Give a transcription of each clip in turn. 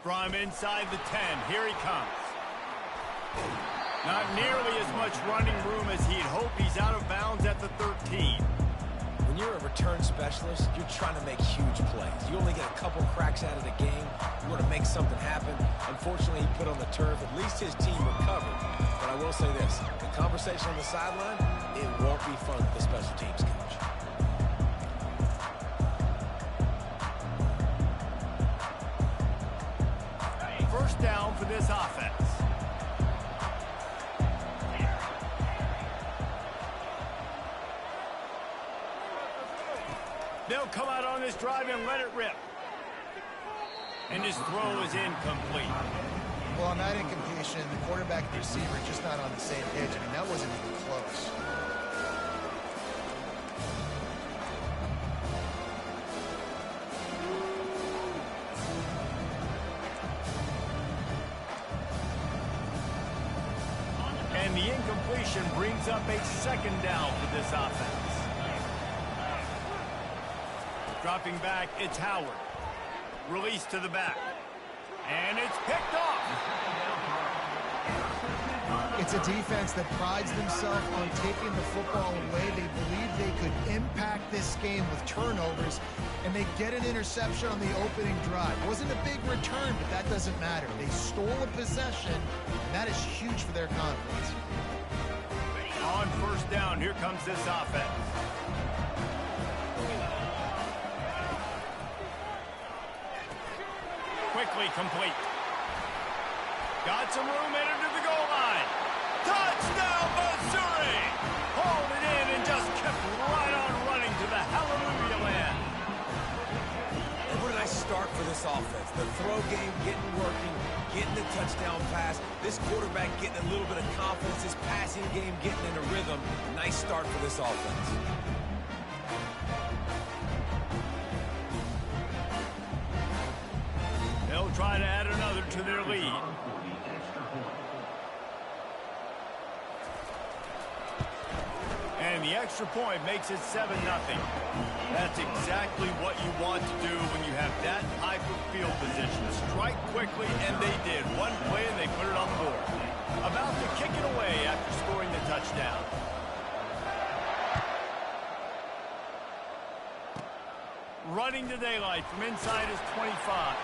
From inside the 10, here he comes. Not nearly as much running room as he'd hoped. He's out of bounds at the 13. When you're a return specialist, you're trying to make huge plays. You only get a couple cracks out of the game. You want to make something happen. Unfortunately, he put on the turf. At least his team recovered. But I will say this, the conversation on the sideline, it won't be fun with the special teams coach. First down for this offense. They'll come out on this drive and let it rip. And his throw is incomplete. Well, on that incompletion, the quarterback and the receiver are just not on the same page. I mean, that wasn't even close. And the incompletion brings up a second down for this offense. Dropping back, it's Howard. Release to the back. And it's picked off. It's a defense that prides themselves on taking the football away. They believe they could impact this game with turnovers, and they get an interception on the opening drive. It wasn't a big return, but that doesn't matter. They stole a possession, and that is huge for their confidence. On first down, here comes this offense. Quickly complete. Got some room headed to the goal line. Touchdown, Missouri! Hauled it in and just kept right on running to the hallelujah land. And what a nice start for this offense. The throw game getting working, getting the touchdown pass. This quarterback getting a little bit of confidence. This passing game getting into rhythm. Nice start for this offense. They'll try to add another to their lead. And the extra point makes it 7-0. That's exactly what you want to do when you have that type of field position. Strike quickly, and they did. One play, and they put it on the board. About to kick it away after scoring the touchdown. Running to daylight from inside his 25.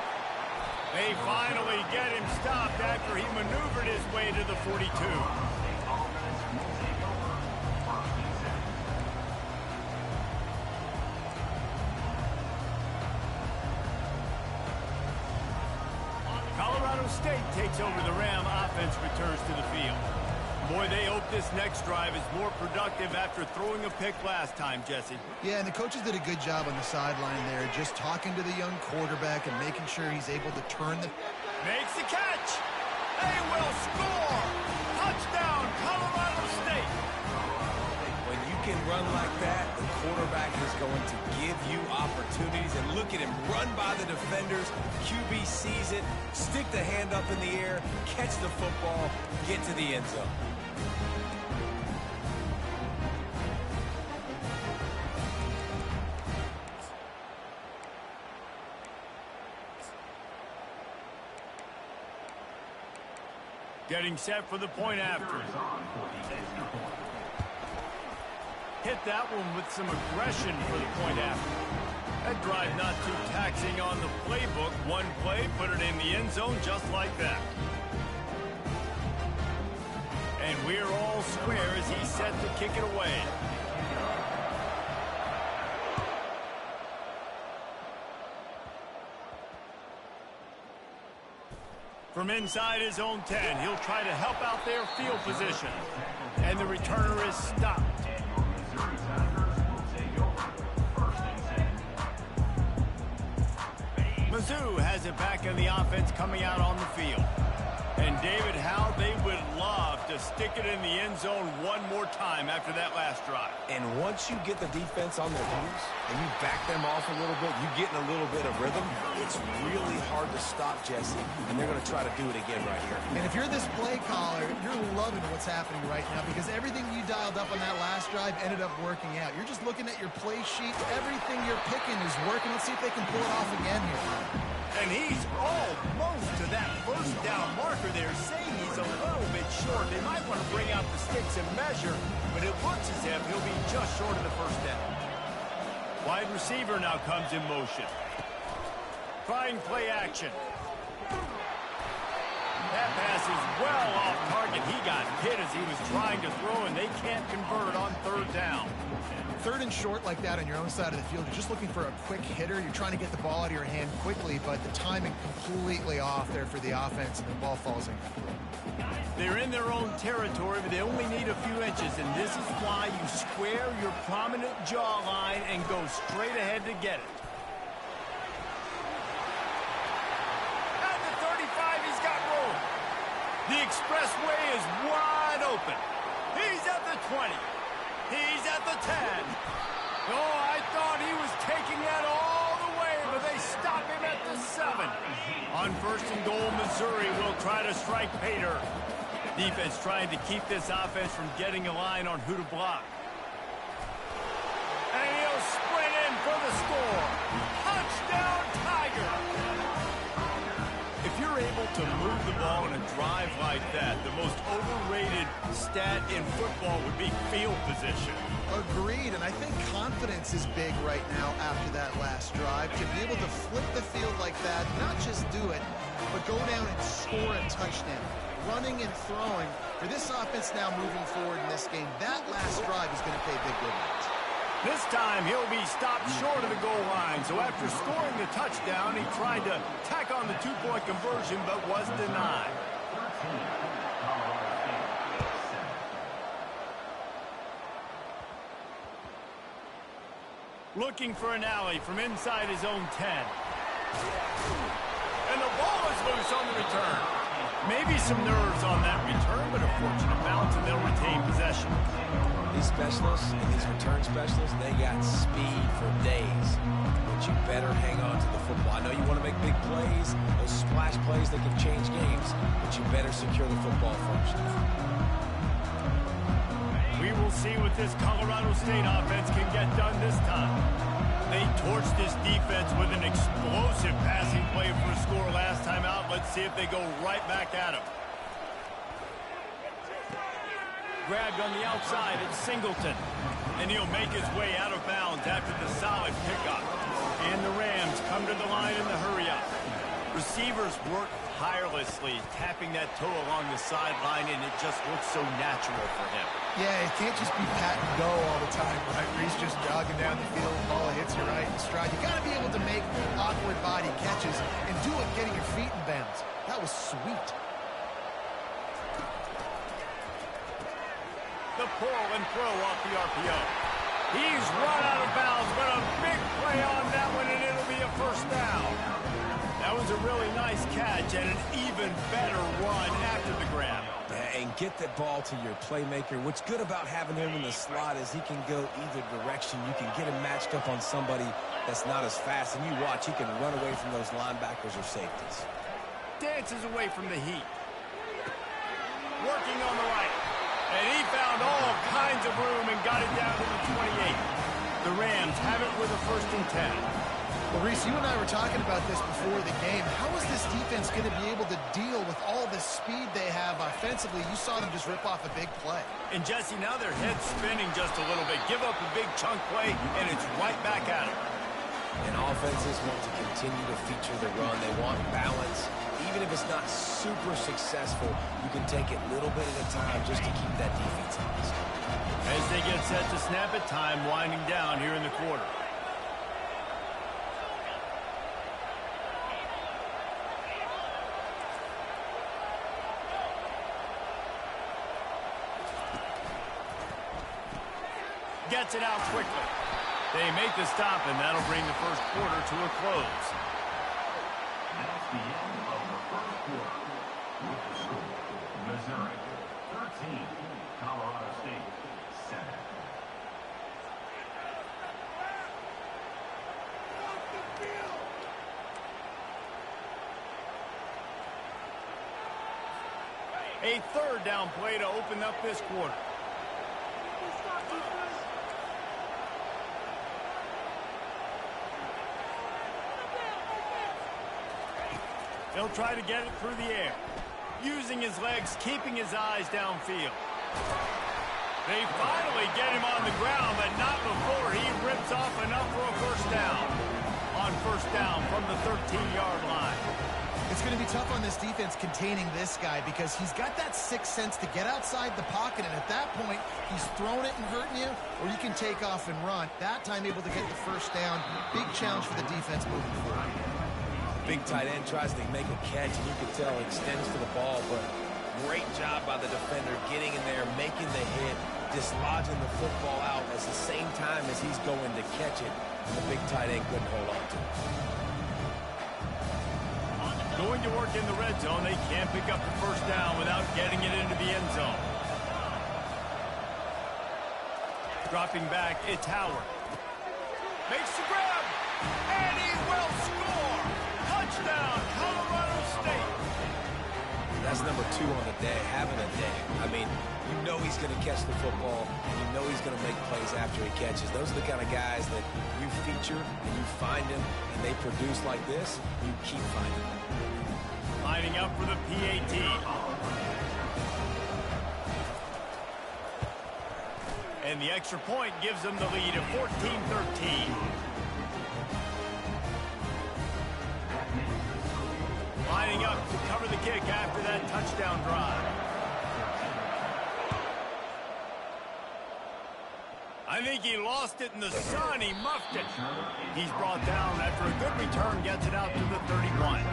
They finally get him stopped after he maneuvered his way to the 42. Colorado State takes over the Ram. Offense returns to the field. Boy, they hope this next drive is more productive after throwing a pick last time, Jesse. Yeah, and the coaches did a good job on the sideline there, just talking to the young quarterback and making sure he's able to turn the... Makes the catch. They will score. Touchdown, Colorado State. When you can run like that, the quarterback is going to give you opportunities. And look at him run by the defenders. QB sees it, stick the hand up in the air, catch the football, get to the end zone. Getting set for the point after. Hit that one with some aggression for the point after. That drive not too taxing on the playbook. One play, put it in the end zone just like that. And we're all square as he's set to kick it away. From inside his own 10, he'll try to help out their field position. And the returner is stopped. Mizzou has it back in the offense coming out on the field. And David, how they would love to stick it in the end zone one more time after that last drive. And once you get the defense on their heels and you back them off a little bit, you get in a little bit of rhythm, it's really hard to stop, Jesse, and they're going to try to do it again right here. And if you're this play caller, you're loving what's happening right now because everything you dialed up on that last drive ended up working out. You're just looking at your play sheet. Everything you're picking is working. Let's see if they can pull it off again here. And he's almost to that first down marker there, saying he's a little bit short. They might want to bring out the sticks and measure, but it looks as if he'll be just short of the first down. Wide receiver now comes in motion. Trying play action. That pass is well off target. He got hit as he was trying to throw, and they can't convert on third down. Third and short like that on your own side of the field, you're just looking for a quick hitter. You're trying to get the ball out of your hand quickly, but the timing completely off there for the offense, and the ball falls incomplete. They're in their own territory, but they only need a few inches, and this is why you square your prominent jawline and go straight ahead to get it. At the 35, he's got room. The expressway is wide open. He's at the 20. He's at the 10. Oh, I thought he was taking that all the way, but they stop him at the 7. On first and goal, Missouri will try to strike Pater. Defense trying to keep this offense from getting a line on who to block. And he'll sprint in for the score. Touchdown, Tiger! If you're able to move the ball in a drive like that, the most overrated stat in football would be field position. Agreed, and I think confidence is big right now after that last drive. To be able to flip the field like that, not just do it, but go down and score a touchdown. Running and throwing. For this offense now moving forward in this game, that last drive is going to pay big dividends. This time, he'll be stopped short of the goal line. So after scoring the touchdown, he tried to tack on the two-point conversion, but was denied. Looking for an alley from inside his own 10. And the ball is loose on the return. Maybe some nerves on that return, but a fortunate bounce, and they'll retain possession. These specialists and these return specialists, they got speed for days. But you better hang on to the football. I know you want to make big plays, those splash plays that can change games, but you better secure the football first. We will see what this Colorado State offense can get done this time. They torched this defense with an explosive passing play for a score last time out. Let's see if they go right back at him. Grabbed on the outside, it's Singleton. And he'll make his way out of bounds after the solid pickup. And the Rams come to the line in the hurry-up. Receivers work tirelessly, tapping that toe along the sideline, and it just looks so natural for him. Yeah, it can't just be pat and go all the time, right? Reese just jogging down the field, ball hits you right in stride. You got to be able to make awkward body catches and do it getting your feet in bounds. That was sweet. The pull and throw off the RPO. He's run out of bounds, but a big play on that one, and it'll be a first down. That was a really nice catch and an even better run after the grab. And get that ball to your playmaker. What's good about having him in the slot is he can go either direction. You can get him matched up on somebody that's not as fast, and you watch, he can run away from those linebackers or safeties. Dances away from the heat. Working on the right. And he found all kinds of room and got it down to the 28. The Rams have it with a first and 10. Well, Reese, you and I were talking about this before the game. How is this defense going to be able to deal with all the speed they have offensively? You saw them just rip off a big play. And, Jesse, now their head's spinning just a little bit. Give up a big chunk play, and it's right back at them. And offenses want to continue to feature the run. They want balance. Even if it's not super successful, you can take it little bit at a time just to keep that defense honest. As they get set to snap it, time winding down here in the quarter. Gets it out quickly. They make the stop, and that'll bring the first quarter to a close. That's the end of the first quarter. With the score, Missouri 13, Colorado State 7. A third down play to open up this quarter. He'll try to get it through the air. Using his legs, keeping his eyes downfield. They finally get him on the ground, but not before he rips off enough for a first down. On first down from the 13-yard line. It's going to be tough on this defense containing this guy because he's got that sixth sense to get outside the pocket, and at that point, he's throwing it and hurting you, or you can take off and run. That time able to get the first down. Big challenge for the defense moving forward. Big tight end tries to make a catch, and you can tell he extends to the ball, but great job by the defender getting in there, making the hit, dislodging the football out at the same time as he's going to catch it. And the big tight end couldn't hold on to it. Going to work in the red zone. They can't pick up the first down without getting it into the end zone. Dropping back, it's Howard. Makes the grab, and he will score! Touchdown, Colorado State! That's number 2 on the day, having a day. I mean, you know he's going to catch the football, and you know he's going to make plays after he catches. Those are the kind of guys that you feature, and you find them, and they produce like this, you keep finding them. Lining up for the PAT. And the extra point gives them the lead at 14-13. Lining up to cover the kick after that touchdown drive. I think he lost it in the sun. He muffed it. He's brought down after a good return, gets it out to the 31.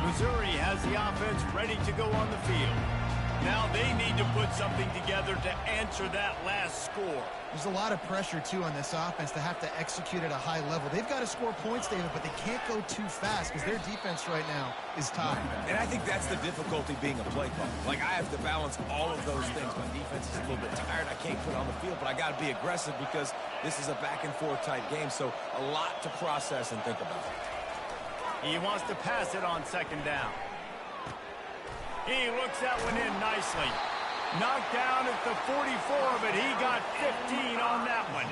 Missouri has the offense ready to go on the field. Now they need to put something together to answer that last score. There's a lot of pressure, too, on this offense to have to execute at a high level. They've got to score points, David, but they can't go too fast because their defense right now is tired. And I think that's the difficulty being a play caller. Like, I have to balance all of those things. My defense is a little bit tired. I can't put it on the field, but I got to be aggressive because this is a back-and-forth type game, so a lot to process and think about. He wants to pass it on second down. He looks that one in nicely. Knocked down at the 44, but he got 15 on that one.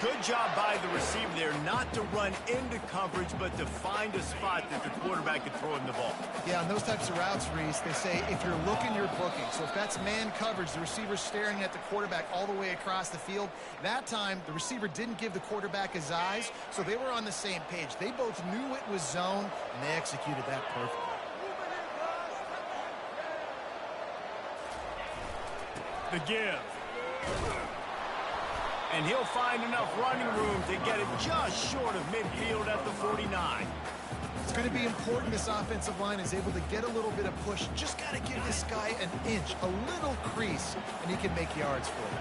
Good job by the receiver there not to run into coverage, but to find a spot that the quarterback could throw him the ball. Yeah, on those types of routes, Reese, they say if you're looking, you're booking. So if that's man coverage, the receiver's staring at the quarterback all the way across the field. That time, the receiver didn't give the quarterback his eyes, so they were on the same page. They both knew it was zone, and they executed that perfectly. The give. And he'll find enough running room to get it just short of midfield at the 49. It's going to be important this offensive line is able to get a little bit of push. Just got to give this guy an inch, a little crease, and he can make yards for it.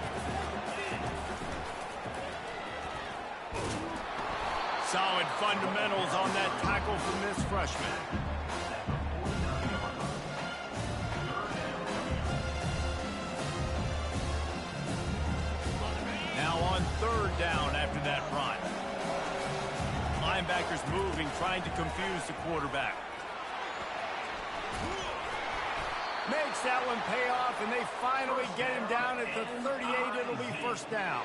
Solid fundamentals on that tackle from this freshman. Now on third down after that run. Linebackers moving, trying to confuse the quarterback. Makes that one pay off, and they finally get him down at the 38. It'll be first down.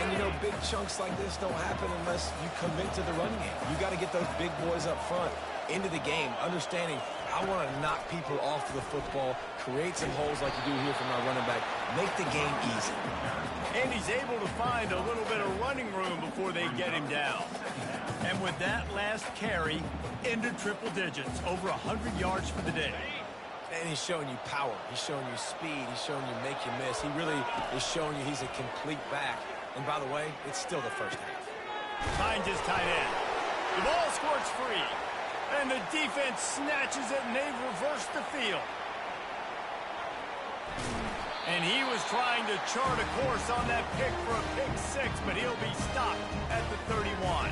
And, you know, big chunks like this don't happen unless you commit to the run game. You got to get those big boys up front into the game, understanding I want to knock people off the football, create some holes like you do here from my running back, make the game easy. And he's able to find a little bit of running room before they get him down. And with that last carry, into triple digits, over 100 yards for the day. And he's showing you power. He's showing you speed. He's showing you make you miss. He really is showing you he's a complete back. And by the way, it's still the first half. Finds his tight end. The ball squirts free. And the defense snatches it, and they've reversed the field. And he was trying to chart a course on that pick for a pick six, but he'll be stopped at the 31.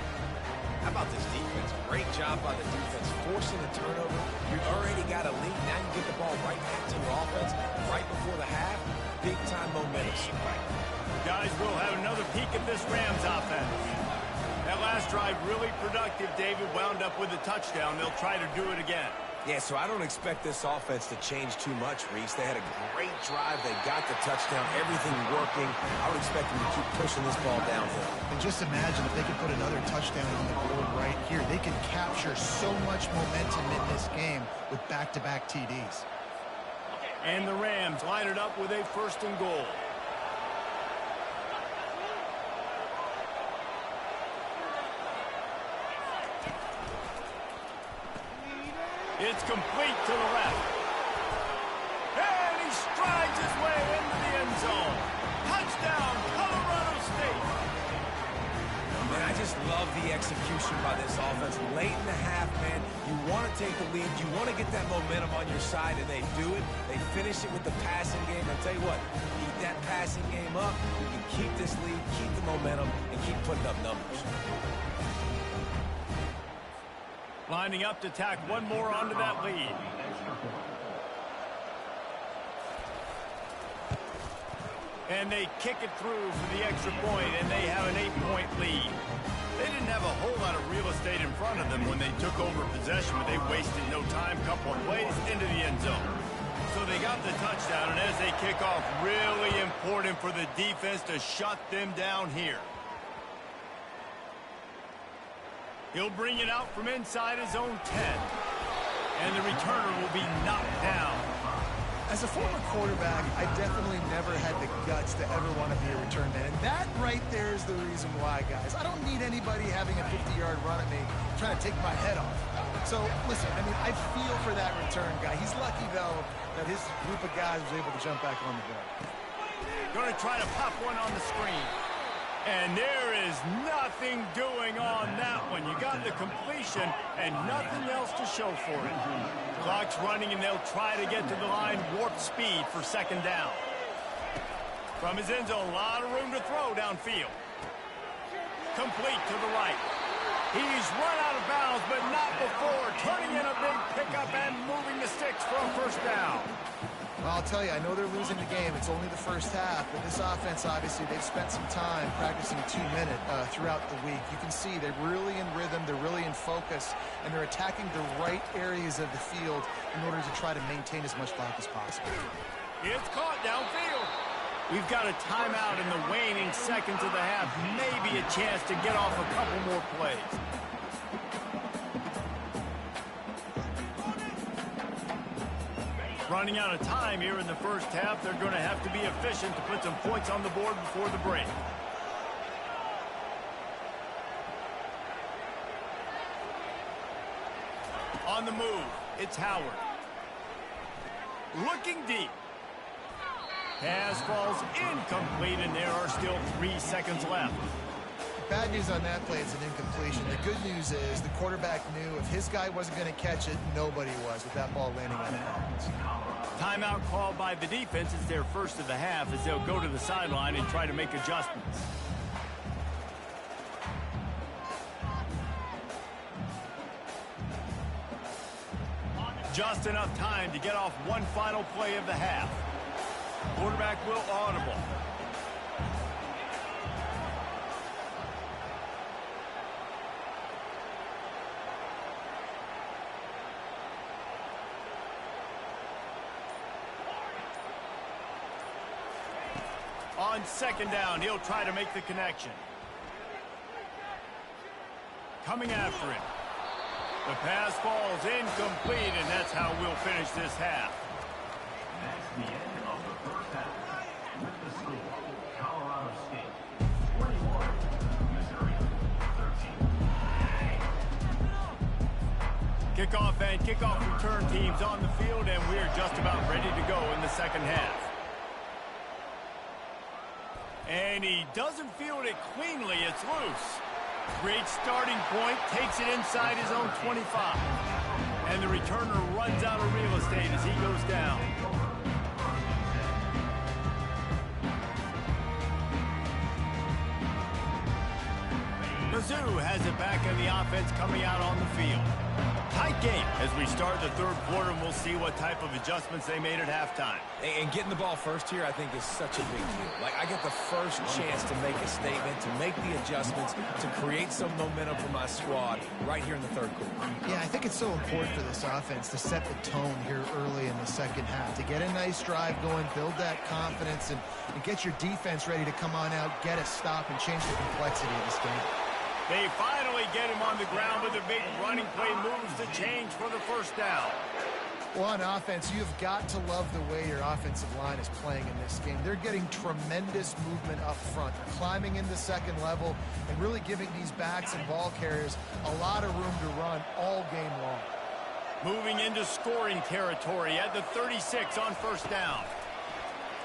How about this defense? Great job by the defense, forcing the turnover. You already got a lead. Now you get the ball right back to your offense right before the half. Big-time momentum strike. Guys, we'll have another peek at this Rams offense. That last drive really productive. David wound up with a touchdown. They'll try to do it again. Yeah, so I don't expect this offense to change too much, Reese. They had a great drive. They got the touchdown, everything working. I would expect them to keep pushing this ball downhill. And just imagine if they could put another touchdown on the board right here. They can capture so much momentum in this game with back-to-back TDs. And the Rams line it up with a 1st and goal. It's complete to the left. And he strides his way into the end zone. Touchdown, Colorado State. Man, I just love the execution by this offense. Late in the half, man, you want to take the lead. You want to get that momentum on your side, and they do it. They finish it with the passing game. I'll tell you what, keep that passing game up. You can keep this lead, keep the momentum, and keep putting up numbers. Lining up to tack one more onto that lead. And they kick it through for the extra point, and they have an 8-point lead. They didn't have a whole lot of real estate in front of them when they took over possession, but they wasted no time, couple of plays into the end zone. So they got the touchdown, and as they kick off, really important for the defense to shut them down here. He'll bring it out from inside his own 10. And the returner will be knocked down. As a former quarterback, I definitely never had the guts to ever want to be a return man. And that right there is the reason why, guys. I don't need anybody having a 50-yard run at me trying to take my head off. So, listen, I mean, I feel for that return guy. He's lucky, though, that his group of guys was able to jump back on the ball. Going to try to pop one on the screen. And there is nothing doing on that one. You got the completion and nothing else to show for it. Clock's running, and they'll try to get to the line, warp speed for 2nd down. From his end zone, a lot of room to throw downfield. Complete to the right. He's run out of bounds, but not before turning in a big pickup and moving the sticks for a 1st down. Well, I'll tell you, I know they're losing the game. It's only the 1st half, but this offense, obviously, they've spent some time practicing 2-minute throughout the week. You can see they're really in rhythm, they're really in focus, and they're attacking the right areas of the field in order to try to maintain as much clock as possible. It's caught downfield. We've got a timeout in the waning seconds of the half. Maybe a chance to get off a couple more plays. Running out of time here in the 1st half. They're going to have to be efficient to put some points on the board before the break. On the move, it's Howard. Looking deep. Pass falls incomplete, and there are still 3 seconds left. Bad news on that play, it's an incompletion. The good news is the quarterback knew if his guy wasn't going to catch it, nobody was with that ball landing on it. Timeout called by the defense. It's their 1st of the half as they'll go to the sideline and try to make adjustments. Just enough time to get off one final play of the half. Quarterback will audible. On 2nd down, he'll try to make the connection. Coming after him. The pass falls incomplete, and that's how we'll finish this half. That's the end of the 1st half. With the score, Colorado State 41, Missouri 13. Kickoff and kickoff return teams on the field, and we're just about ready to go in the 2nd half. And he doesn't field it cleanly. It's loose. Great starting point. Takes it inside his own 25. And the returner runs out of real estate as he goes down. Mizzou has it back in the offense coming out on the field. Tight game as we start the third quarter, and we'll see what type of adjustments they made at halftime. And getting the ball first here, I think, is such a big deal. Like, I get the first chance to make a statement, to make the adjustments, to create some momentum for my squad right here in the third quarter. Yeah, I think it's so important for this offense to set the tone here early in the second half, to get a nice drive going, build that confidence, and get your defense ready to come on out, get a stop, and change the complexity of this game. They finally get him on the ground with a big running play, moves the change for the first down. Well, on offense, you've got to love the way your offensive line is playing in this game. They're getting tremendous movement up front. They're climbing into second level and really giving these backs and ball carriers a lot of room to run all game long. Moving into scoring territory at the 36 on first down.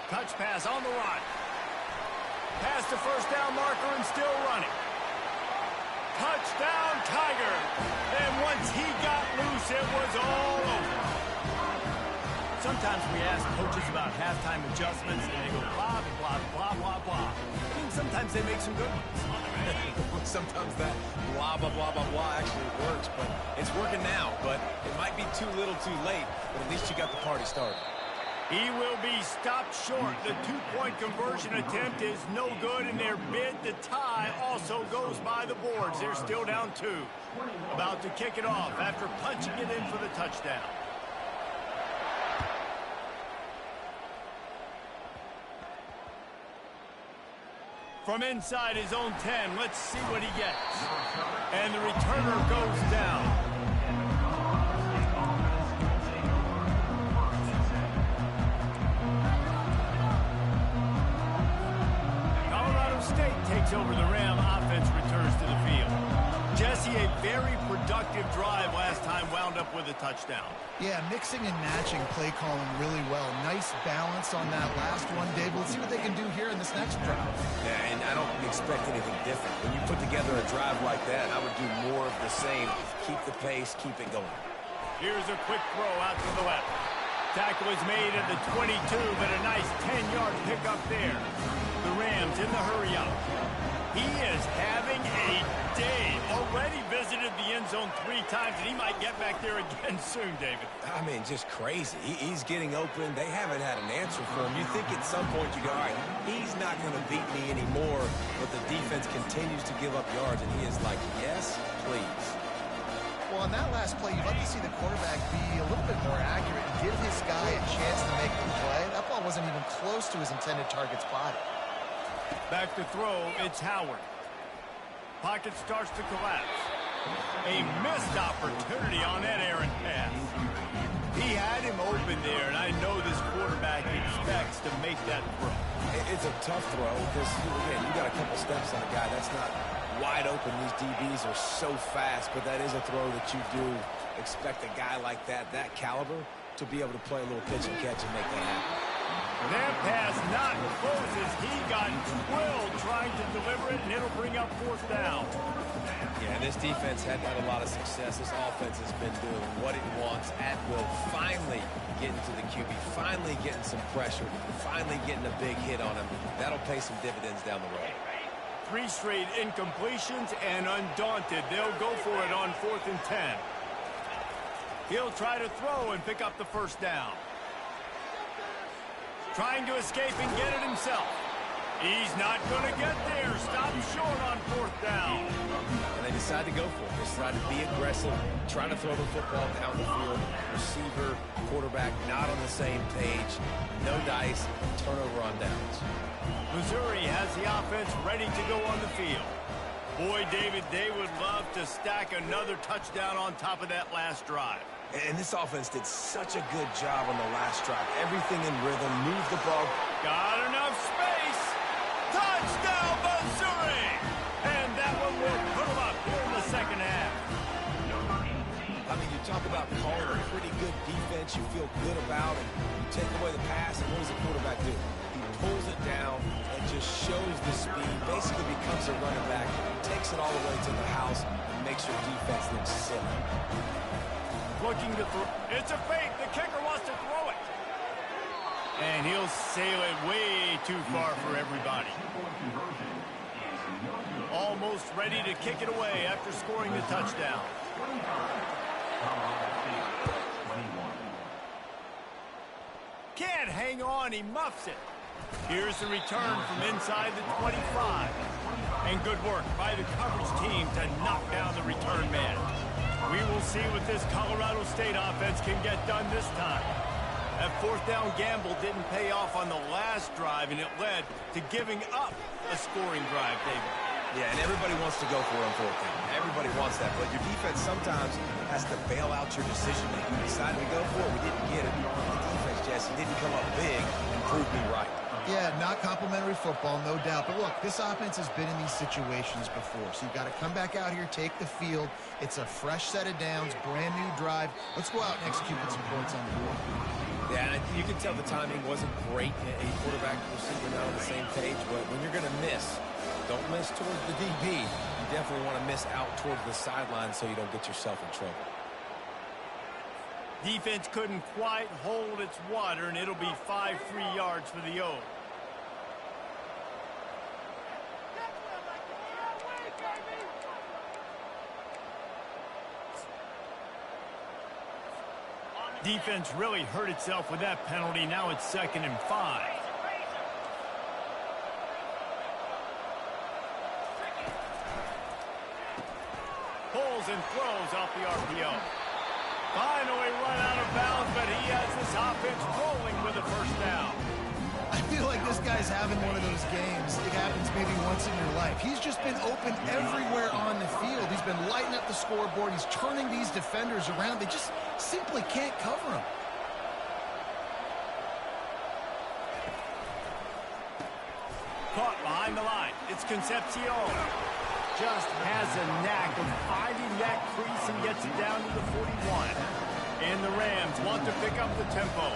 Touch pass on the run. Past the first down marker and still running. Touchdown, Tiger. And once he got loose, it was all over. Sometimes we ask coaches about halftime adjustments, and they go blah, blah, blah, blah, blah. I mean, sometimes they make some good ones. Sometimes that blah, blah, blah, blah, blah actually works, but it's working now. But it might be too little too late, but at least you got the party started. He will be stopped short. The two-point conversion attempt is no good, and their bid to tie also goes by the boards. They're still down 2. About to kick it off after punching it in for the touchdown. From inside his own 10, let's see what he gets. And the returner goes down. State takes over the Ram offense, returns to the field. Jesse, a very productive drive last time, wound up with a touchdown. Yeah, mixing and matching play calling really well. Nice balance on that last one, Dave. Let's see what they can do here in this next drive. Yeah, and I don't expect anything different. When you put together a drive like that, I would do more of the same. Keep the pace, keep it going. Here's a quick throw out to the left. Tackle is made at the 22, but a nice 10-yard pickup there. The Rams in the hurry-up. He is having a day. Already visited the end zone 3 times, and he might get back there again soon, David. I mean, just crazy. He's getting open. They haven't had an answer for him. You think at some point you go, all right, he's not going to beat me anymore, but the defense continues to give up yards, and he is like, yes, please. Well, on that last play, you'd like to see the quarterback be a little bit more accurate and give his guy a chance to make the play. That ball wasn't even close to his intended target's body. Back to throw, it's Howard. Pocket starts to collapse. A missed opportunity on that errant pass. He had him open there, and I know this quarterback expects to make that throw. It's a tough throw because, again, you got a couple steps on a guy. That's not wide open. These DBs are so fast, but that is a throw that you do expect a guy like that caliber, to be able to play a little pitch and catch and make that happen. That pass not close as he got drilled trying to deliver it, and it'll bring up 4th down. Yeah, this defense had a lot of success. This offense has been doing what it wants at will. Finally getting to the QB, finally getting some pressure, finally getting a big hit on him. That'll pay some dividends down the road. 3 straight incompletions, and undaunted, they'll go for it on 4th and 10. He'll try to throw and pick up the first down. Trying to escape and get it himself. He's not going to get there. Stop short on 4th down. And they decide to go for it. They decide to be aggressive, try to throw the football down the field. Receiver, quarterback, not on the same page. No dice, turnover on downs. Missouri has the offense ready to go on the field. Boy, David, they would love to stack another touchdown on top of that last drive. And this offense did such a good job on the last drive. Everything in rhythm, moved the ball. Got enough space. Touchdown, Missouri! And that one will put them up here in the second half. I mean, you talk about calling a pretty good defense you feel good about, and you take away the pass, and what does the quarterback do? He pulls it down and just shows the speed, basically becomes a running back, takes it all the way to the house, and makes your defense look silly. Looking to throw. It's a fake. The kicker wants to throw it. And he'll sail it way too far for everybody. Almost ready to kick it away after scoring the touchdown. Colorado State, 21. Can't hang on, he muffs it. Here's the return from inside the 25. And good work by the coverage team to knock down the return man. We will see what this Colorado State offense can get done this time. That fourth down gamble didn't pay off on the last drive, and it led to giving up a scoring drive, David. Yeah, and everybody wants to go for it on fourth down. Everybody wants that, but your defense sometimes has to bail out your decision that you decided to go for. We didn't get it. The defense, Jesse, didn't come up big and prove me right. Yeah, not complimentary football, no doubt. But look, this offense has been in these situations before, so you've got to come back out here, take the field. It's a fresh set of downs, brand new drive. Let's go out and execute with some points on the board. Yeah, and you can tell the timing wasn't great. A quarterback and receiver not on the same page, but when you're going to miss, don't miss towards the DB. You definitely want to miss out towards the sideline so you don't get yourself in trouble. Defense couldn't quite hold its water, and it'll be 5 free yards for the O's. Defense really hurt itself with that penalty. Now it's 2nd and 5. Pulls and throws off the RPO. Finally run out of bounds, but he has this offense rolling with a first down. I feel like this guy's having one of those games. It happens maybe once in your life. He's just been open everywhere on the field. He's been lighting up the scoreboard. He's turning these defenders around. They just simply can't cover him. Caught behind the line. It's Concepcion. Just has a knack of finding that crease and gets it down to the 41. And the Rams want to pick up the tempo.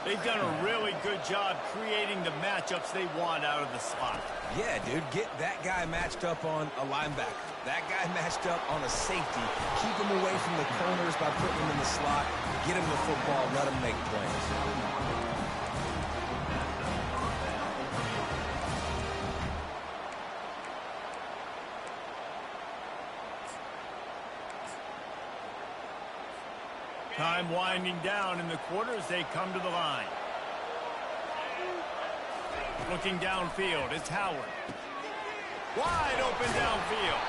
They've done a really good job creating the matchups they want out of the slot. Yeah, dude, get that guy matched up on a linebacker. That guy matched up on a safety. Keep him away from the corners by putting him in the slot. Get him the football, let him make plays. Time winding down in the quarter as they come to the line. Looking downfield, it's Howard. Wide open downfield.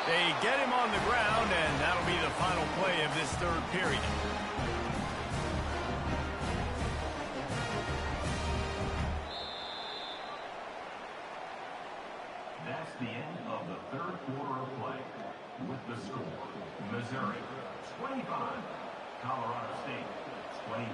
They get him on the ground, and that'll be the final play of this third period. That's the end of the third quarter of play. With the score, Missouri 25, Colorado State 21.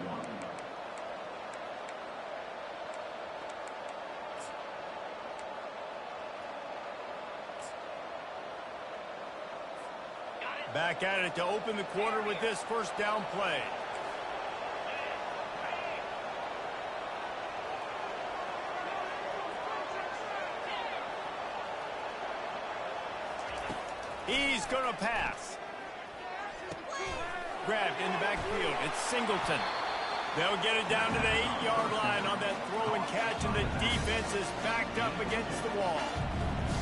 Back at it to open the quarter with this first down play. He's going to pass. Grabbed in the backfield. It's Singleton. They'll get it down to the 8-yard line on that throw and catch, and the defense is backed up against the wall.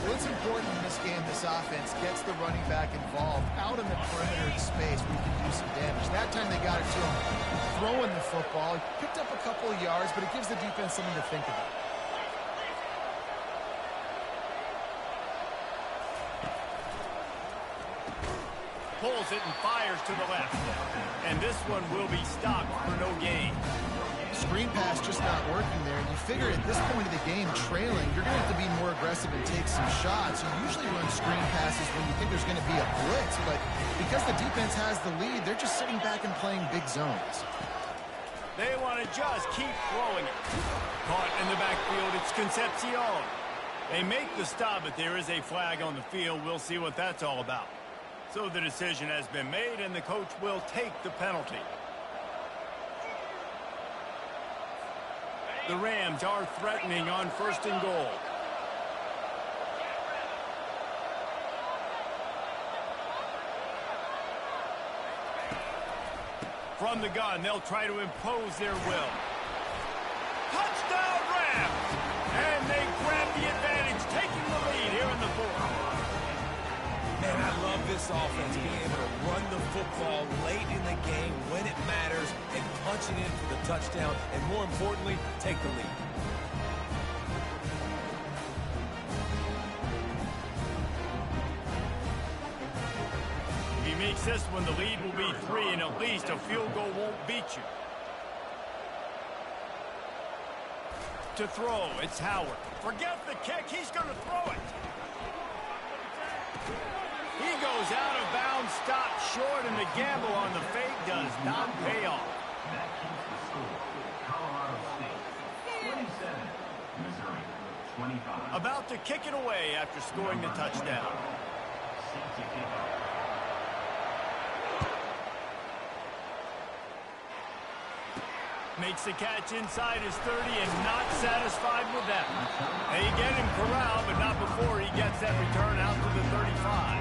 Well, it's important in this game this offense gets the running back involved out in the perimeter space where you can do some damage. That time they got it to him throwing the football. He picked up a couple of yards, but it gives the defense something to think about. Pulls it and fires to the left. And this one will be stopped for no gain. Screen pass just not working there. And you figure at this point of the game, trailing, you're going to have to be more aggressive and take some shots. You usually run screen passes when you think there's going to be a blitz, but because the defense has the lead, they're just sitting back and playing big zones. They want to just keep throwing it. Caught in the backfield, it's Concepcion. They make the stop, but there is a flag on the field. We'll see what that's all about. So the decision has been made, and the coach will take the penalty. The Rams are threatening on 1st and goal. From the gun, they'll try to impose their will. Touchdown Rams! And they grab the advantage, taking the lead here in the fourth. Man, I love this offense being able to run the football late in the game when it matters and punch it in for the touchdown, and more importantly, take the lead. If he makes this one, the lead will be 3, and at least a field goal won't beat you. To throw, it's Howard. Forget the kick, he's going to throw it. He goes out of bounds, stopped short, and the gamble on the fake does not pay off. That keeps the score. Colorado State 27, Missouri 25. About to kick it away after scoring the touchdown. Set to kick off. Makes the catch inside his 30 and not satisfied with that. They get him corralled, but not before he gets that return out to the 35.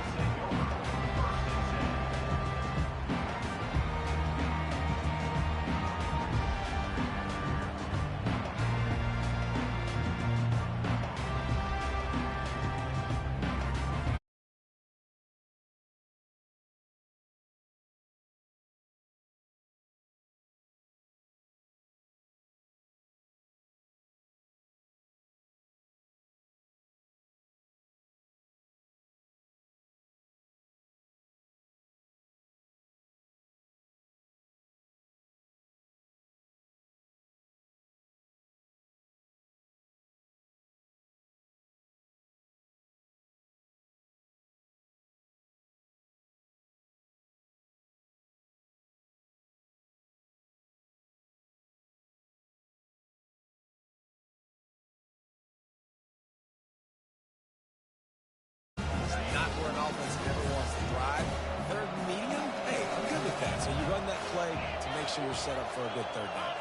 Not where an offense never wants to thrive. Third and medium, hey, I'm good with that. So you run that play to make sure you're set up for a good third down.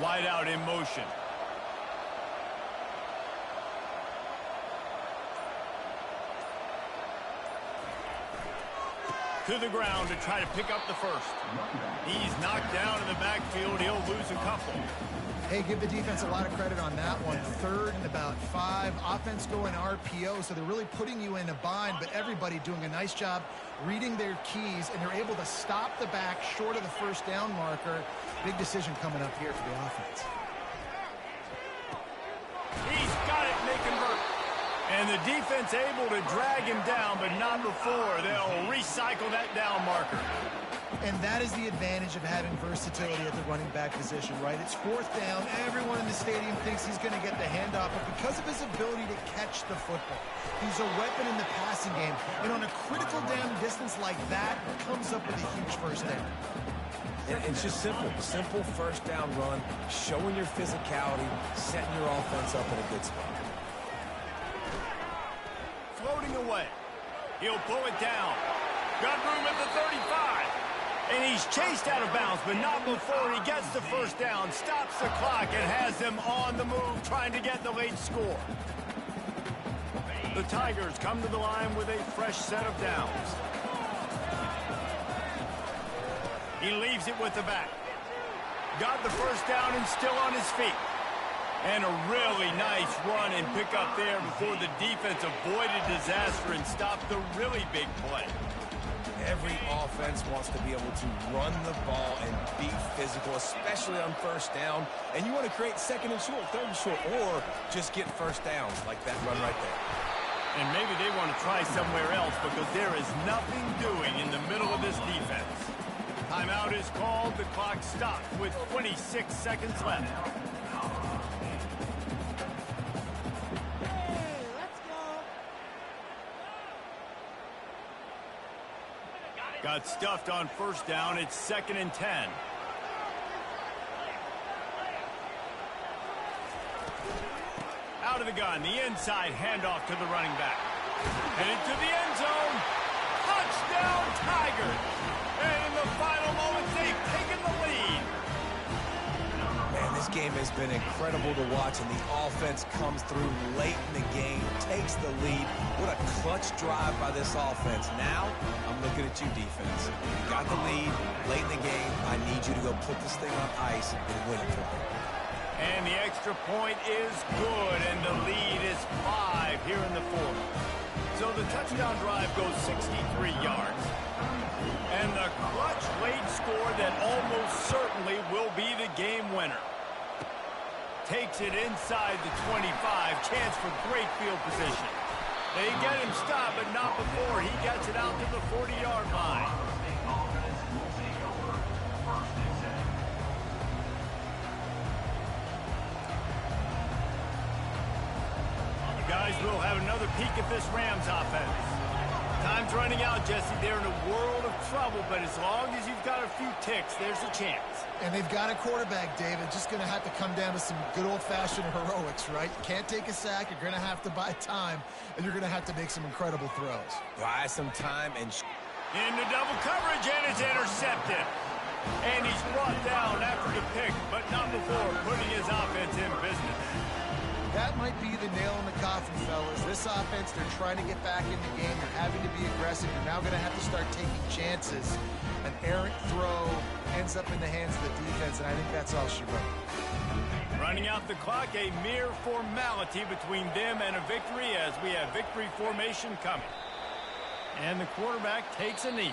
Wide out in motion. To the ground to try to pick up the first. He's knocked down in the backfield. He'll lose a couple. Hey, give the defense a lot of credit on that one. 3rd and about 5. Offense going RPO, so they're really putting you in a bind, but everybody doing a nice job reading their keys, and they're able to stop the back short of the first down marker. Big decision coming up here for the offense. He's got it, make convert. And the defense able to drag him down, but not before. They'll recycle that down marker. And that is the advantage of having versatility at the running back position, right? It's 4th down. Everyone in the stadium thinks he's going to get the handoff, but because of his ability to catch the football, he's a weapon in the passing game. And on a critical down distance like that, comes up with a huge first down. And it's just simple. Simple first down run, showing your physicality, setting your offense up in a good spot. Floating away. He'll pull it down. Got room at the 35. And he's chased out of bounds, but not before he gets the first down, stops the clock, and has them on the move trying to get the late score. The Tigers come to the line with a fresh set of downs. He leaves it with the back. Got the first down and still on his feet. And a really nice run and pick up there before the defense avoided disaster and stopped the really big play. Every offense wants to be able to run the ball and be physical, especially on first down. And you want to create 2nd and short, 3rd and short, or just get first downs like that run right there. And maybe they want to try somewhere else because there is nothing doing in the middle of this defense. Timeout is called. The clock stopped with 26 seconds left. Got stuffed on first down. It's 2nd and 10. Out of the gun. The inside handoff to the running back. And into the end zone. Touchdown, Tigers. And in the final moments, they've taken the lead. Man, this game has been incredible to watch, and the offense comes through late in the game, takes the lead. What a clutch drive by this offense. Now, I'm looking at you, defense. You got the lead late in the game. I need you to go put this thing on ice and win it for me. And the extra point is good, and the lead is 5 here in the 4th. So the touchdown drive goes 63 yards. And the clutch late score that almost certainly will be the game winner. Takes it inside the 25. Chance for great field position. They get him stopped, but not before he gets it out to the 40-yard line. You guys will have another peek at this Rams offense. Time's running out, Jesse. They're in a world of trouble, but as long as you've got a few ticks, there's a chance. And they've got a quarterback, David. Just going to have to come down to some good old-fashioned heroics, right? You can't take a sack. You're going to have to buy time, and you're going to have to make some incredible throws. Buy some time and... Into double coverage, and it's intercepted. And he's brought down after the pick, but not before putting his offense in business. That might be the nail in the coffin, fellas. This offense, they're trying to get back in the game. They're having to be aggressive. You're now going to have to start taking chances. An errant throw ends up in the hands of the defense, and I think that's all she wrote. Running out the clock, a mere formality between them and a victory as we have victory formation coming. And the quarterback takes a knee.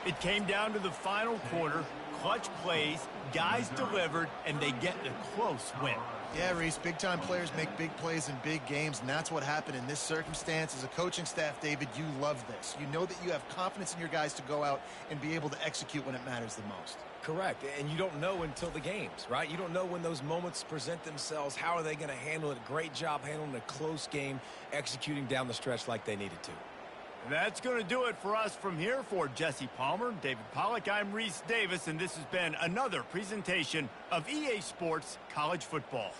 It came down to the final quarter. Clutch plays, guys delivered, and they get a close win. Yeah, Reese, big-time players make big plays in big games, and that's what happened in this circumstance. As a coaching staff, David, you love this. You know that you have confidence in your guys to go out and be able to execute when it matters the most. Correct, and you don't know until the games, right? You don't know when those moments present themselves. How are they going to handle it? Great job handling a close game, executing down the stretch like they needed to. That's going to do it for us from here. For Jesse Palmer, David Pollack, I'm Reese Davis, and this has been another presentation of EA Sports College Football.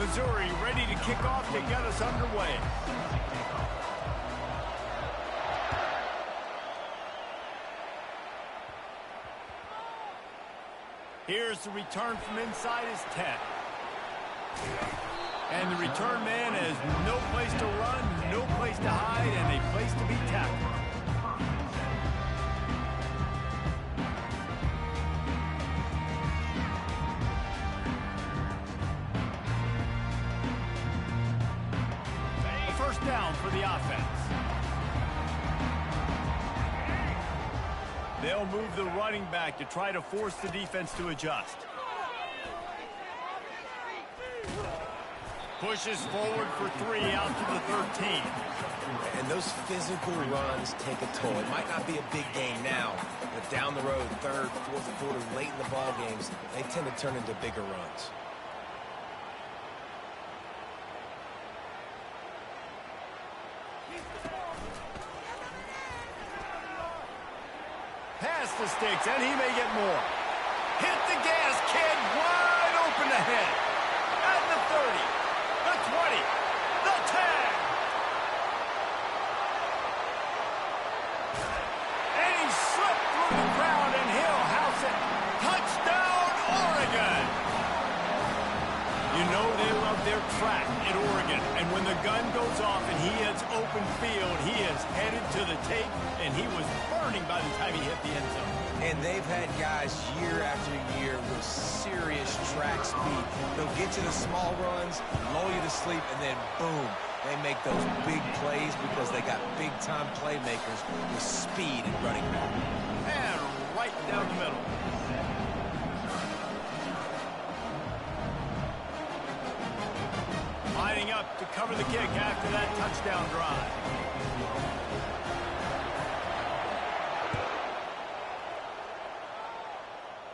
Missouri ready to kick off to get us underway. Here's the return from inside his 10. And the return man has no place to run, no place to hide, and a place to be tackled. A first down for the offense. They'll move the running back to try to force the defense to adjust. Pushes forward for 3 out to the 13. And those physical runs take a toll. It might not be a big game now, but down the road, third, fourth quarter, late in the ball games, they tend to turn into bigger runs. Pass the sticks, and he may get more. Hit the gas, kid, wide open ahead. At the 30, the 20, the 10. And he slipped through the crowd, and he'll house it. Touchdown, Oregon. You know they love their track at Oregon, and when the gun goes off and he hits open field, he is headed to the tape, and he was burning by the time he hit the end zone. And they've had guys year after year with serious track speed. They'll get you the small runs, lull you to sleep, and then boom, they make those big plays because they got big-time playmakers with speed and running back. And right down the middle. Lining up to cover the kick after that touchdown drive.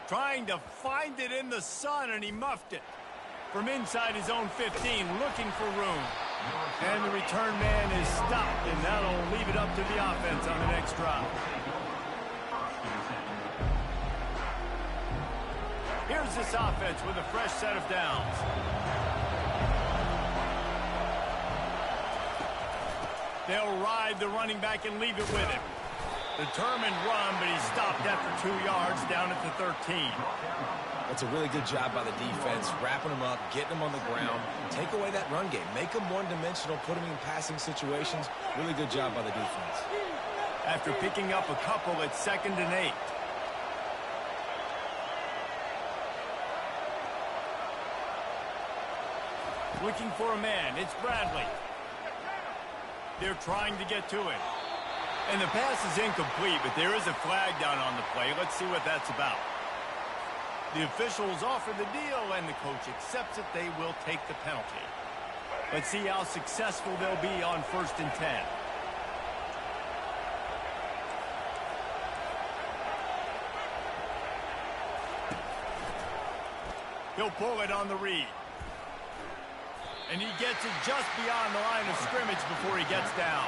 Trying to find it in the sun, and he muffed it. From inside his own 15, looking for room. And the return man is stopped, and that'll leave it up to the offense on the next drive. Here's this offense with a fresh set of downs. They'll ride the running back and leave it with him. Determined run, but he stopped after 2 yards down at the 13. That's a really good job by the defense, wrapping them up, getting them on the ground. Take away that run game. Make them one-dimensional, put them in passing situations. Really good job by the defense. After picking up a couple at 2nd and 8. Looking for a man. It's Bradley. They're trying to get to it. And the pass is incomplete, but there is a flag down on the play. Let's see what that's about. The officials offer the deal, and the coach accepts it. They will take the penalty. Let's see how successful they'll be on 1st and 10. He'll pull it on the read. And he gets it just beyond the line of scrimmage before he gets down.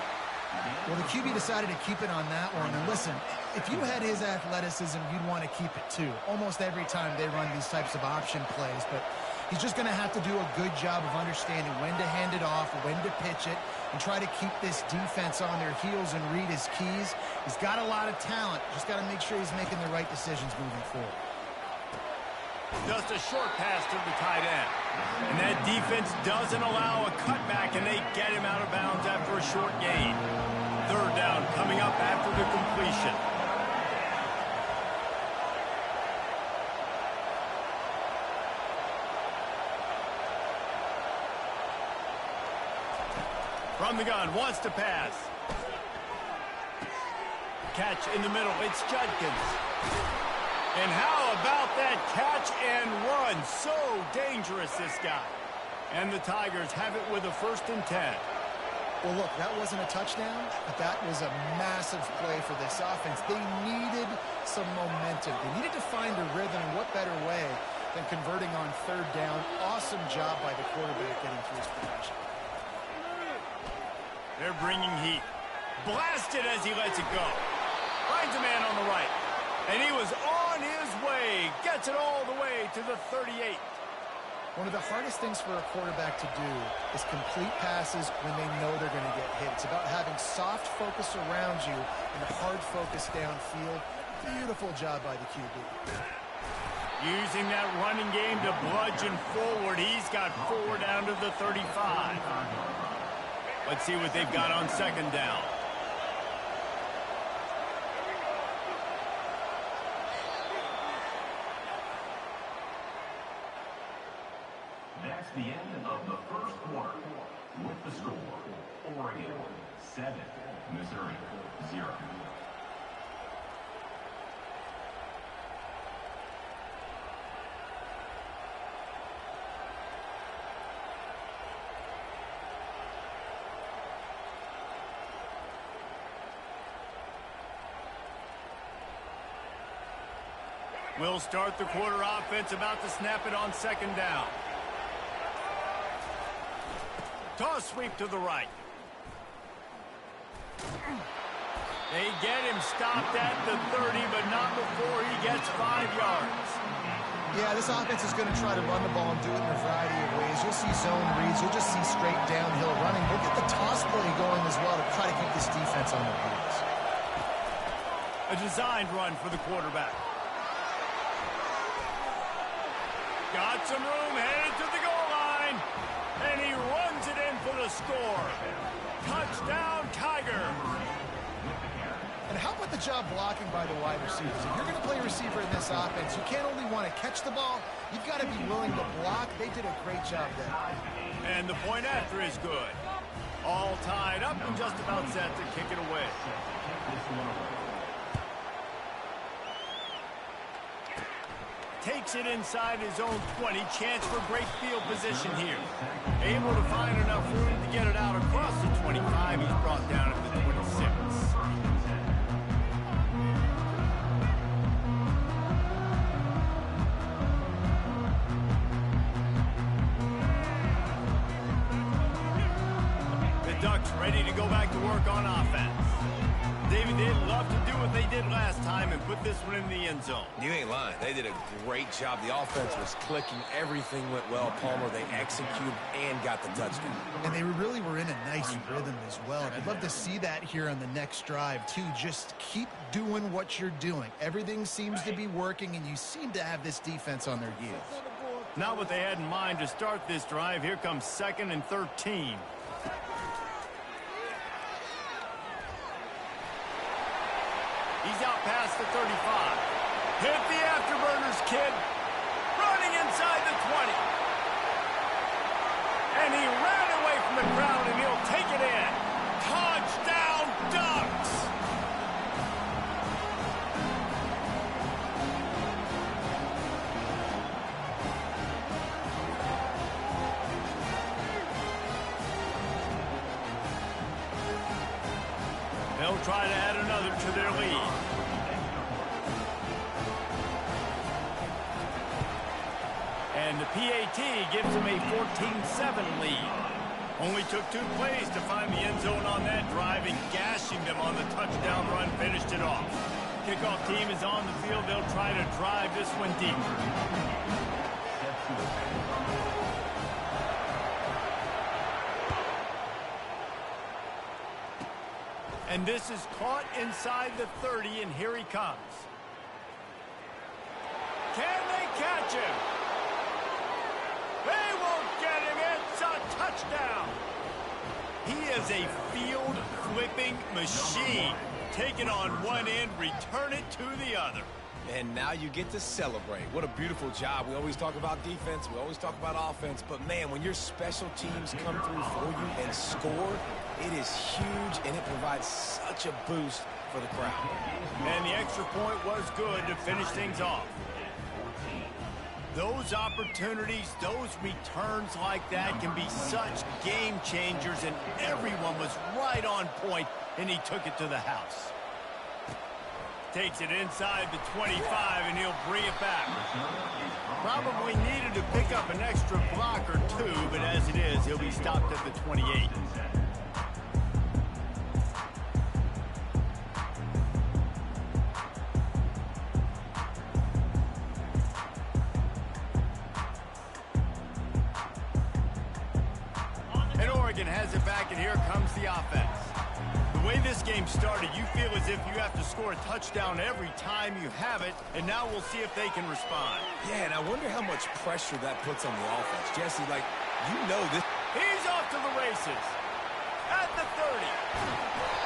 Well, the QB decided to keep it on that one. And listen, if you had his athleticism, you'd want to keep it too. Almost every time they run these types of option plays. But he's just going to have to do a good job of understanding when to hand it off, when to pitch it, and try to keep this defense on their heels and read his keys. He's got a lot of talent. Just got to make sure he's making the right decisions moving forward. Just a short pass to the tight end. And that defense doesn't allow a cutback, and they get him out of bounds after a short gain. 3rd down coming up after the completion. From the gun, wants to pass. Catch in the middle, it's Judkins. And how about that catch and run? So dangerous, this guy. And the Tigers have it with a 1st and 10. Well, look, that wasn't a touchdown, but that was a massive play for this offense. They needed some momentum. They needed to find a rhythm, and what better way than converting on 3rd down. Awesome job by the quarterback getting through his progression. They're bringing heat. Blasted as he lets it go. Finds a man on the right. And he was on his way. Gets it all the way to the 38. One of the hardest things for a quarterback to do is complete passes when they know they're going to get hit. It's about having soft focus around you and hard focus downfield. Beautiful job by the QB. Using that running game to bludgeon forward. He's got 4 down to the 35. Let's see what they've got on second down. That's the end of the first quarter. With the score, Oregon 7, Missouri 0. We'll start the quarter offense, about to snap it on second down. Toss sweep to the right. They get him stopped at the 30, but not before he gets 5 yards. Yeah, this offense is going to try to run the ball and do it in a variety of ways. You'll see zone reads. You'll just see straight downhill running. We'll get the toss play going as well to try to keep this defense on their heels. A designed run for the quarterback. Got some room, headed to the goal line, and he runs it in for the score. Touchdown, Tiger. And how about the job blocking by the wide receivers? If you're going to play receiver in this offense, you can't only want to catch the ball, you've got to be willing to block. They did a great job there. And the point after is good. All tied up and just about set to kick it away. Takes it inside his own 20. Chance for great field position here. Able to find enough room to get it out across the 25. He's brought down at the 26. The Ducks ready to go back to work on offense. David, they'd love to do what they did last time and put this one in the end zone. You ain't lying. They did a great job. The offense was clicking. Everything went well. Palmer, they executed and got the touchdown. And they really were in a nice rhythm as well. And I'd love to see that here on the next drive, too. Just keep doing what you're doing. Everything seems to be working, and you seem to have this defense on their heels. Not what they had in mind to start this drive. Here comes 2nd and 13. He's out past the 35. Hit the afterburners, kid. Running inside the 20. And he ran away from the crowd, and he'll take it in. Touchdown, Ducks! They'll try to add another to their lead. And the PAT gives them a 14-7 lead. Only took 2 plays to find the end zone on that drive, and gashing them on the touchdown run finished it off. Kickoff team is on the field. They'll try to drive this one deep. And this is caught inside the 30, and here he comes. Can they catch him? They won't get him. It's a touchdown. He is a field-flipping machine. Take it on one end, return it to the other. And now you get to celebrate. What a beautiful job. We always talk about defense. We always talk about offense. But, man, when your special teams come through for you and score, it is huge, and it provides such a boost for the crowd. And the extra point was good to finish things off. Those opportunities, those returns like that can be such game changers, and everyone was right on point, and he took it to the house. Takes it inside the 25, and he'll bring it back. Probably needed to pick up an extra block or 2, but as it is, he'll be stopped at the 28. Oregon has it back, and here comes the offense. The way this game started, you feel as if you have to score a touchdown every time you have it, and now we'll see if they can respond. Yeah, and I wonder how much pressure that puts on the offense. Jesse, like, you know this. He's off to the races. At the 30.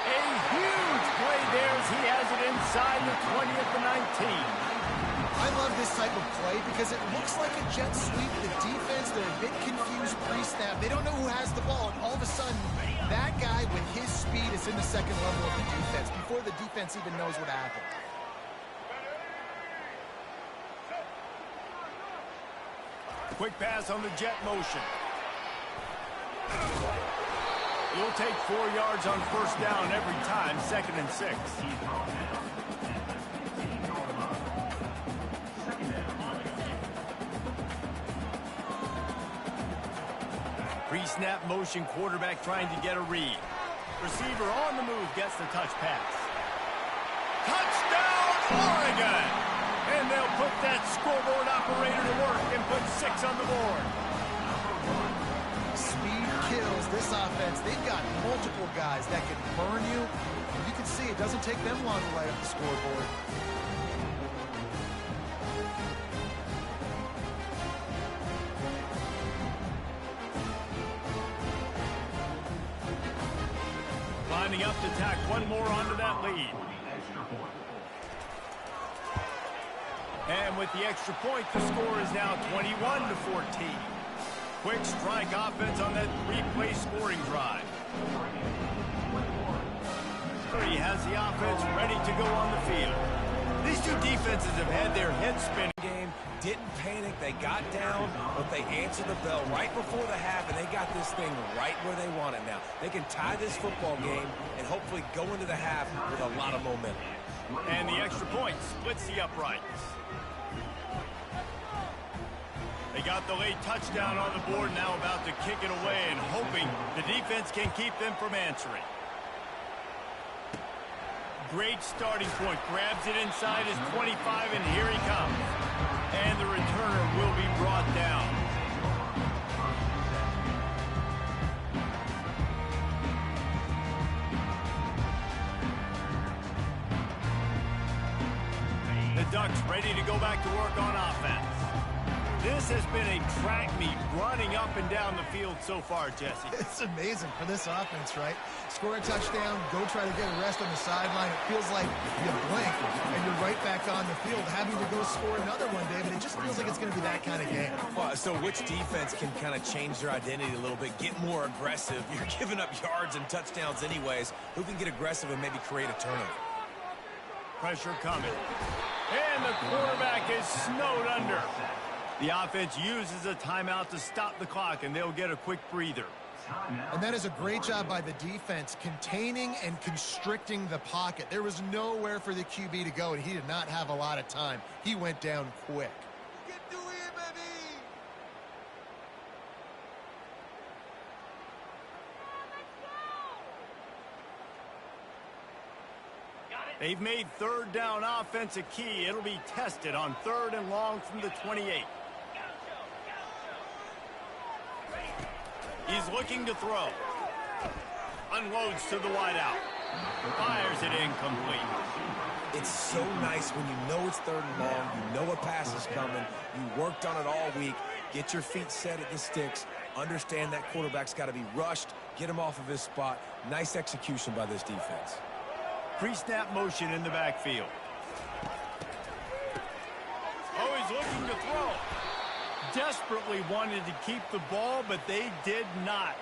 A huge play there as he has it inside the 20 at the 19. I love this type of play because it looks like a jet sweep. The defense, they're a bit confused pre-snap. They don't know who has the ball, and all of a sudden, that guy with his speed is in the second level of the defense before the defense even knows what happened. Quick pass on the jet motion. He'll take 4 yards on first down every time, 2nd and 6. Pre-snap motion, quarterback trying to get a read. Receiver on the move, gets the touch pass. Touchdown, Oregon! And they'll put that scoreboard operator to work and put 6 on the board. Speed kills this offense. They've got multiple guys that can burn you. And you can see it doesn't take them long to light up the scoreboard. Lining up to tack one more onto that lead. And with the extra point, the score is now 21-14. Quick strike offense on that 3-play scoring drive. He has the offense ready to go on the field. These two defenses have had their heads spinning. Game didn't panic. They got down, but they answered the bell right before the half, and they got this thing right where they want it now. They can tie this football game and hopefully go into the half with a lot of momentum. And the extra point splits the uprights. They got the late touchdown on the board, now about to kick it away and hoping the defense can keep them from answering. Great starting point. Grabs it inside his 25, and here he comes. And the returner will be brought down. The Ducks ready to go back to work on offense. This has been a track meet running up and down the field so far, Jesse. It's amazing for this offense, right? Score a touchdown, go try to get a rest on the sideline. It feels like you blink and you're right back on the field having to go score another one, David. It just feels like it's going to be that kind of game. Well, so which defense can kind of change their identity a little bit, get more aggressive? You're giving up yards and touchdowns anyways. Who can get aggressive and maybe create a turnover? Pressure coming. And the quarterback is snowed under. The offense uses a timeout to stop the clock, and they'll get a quick breather. And that is a great job by the defense, containing and constricting the pocket. There was nowhere for the QB to go, and he did not have a lot of time. He went down quick. They've made third down offense a key. It'll be tested on 3rd and long from the 28. He's looking to throw. Unloads to the wideout. Fires it incomplete. It's so nice when you know it's 3rd and long, you know a pass is coming, you worked on it all week, get your feet set at the sticks, understand that quarterback's got to be rushed, get him off of his spot. Nice execution by this defense. Pre-snap motion in the backfield. Oh, he's looking to throw. Desperately wanted to keep the ball, but they did not.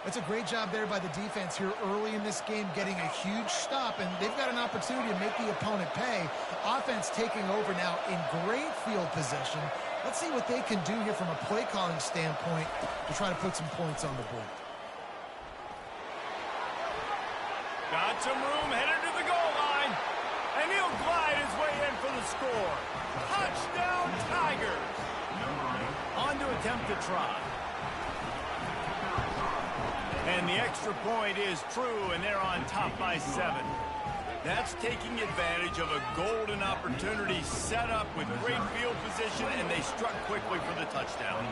That's a great job there by the defense here early in this game, getting a huge stop, and they've got an opportunity to make the opponent pay. Offense taking over now in great field position. Let's see what they can do here from a play calling standpoint to try to put some points on the board. Got some room, headed to the goal line, and he'll glide his way in for the score. Touchdown, Tigers! On to attempt to try. And the extra point is true, and they're on top by 7. That's taking advantage of a golden opportunity set up with great field position, and they struck quickly for the touchdown.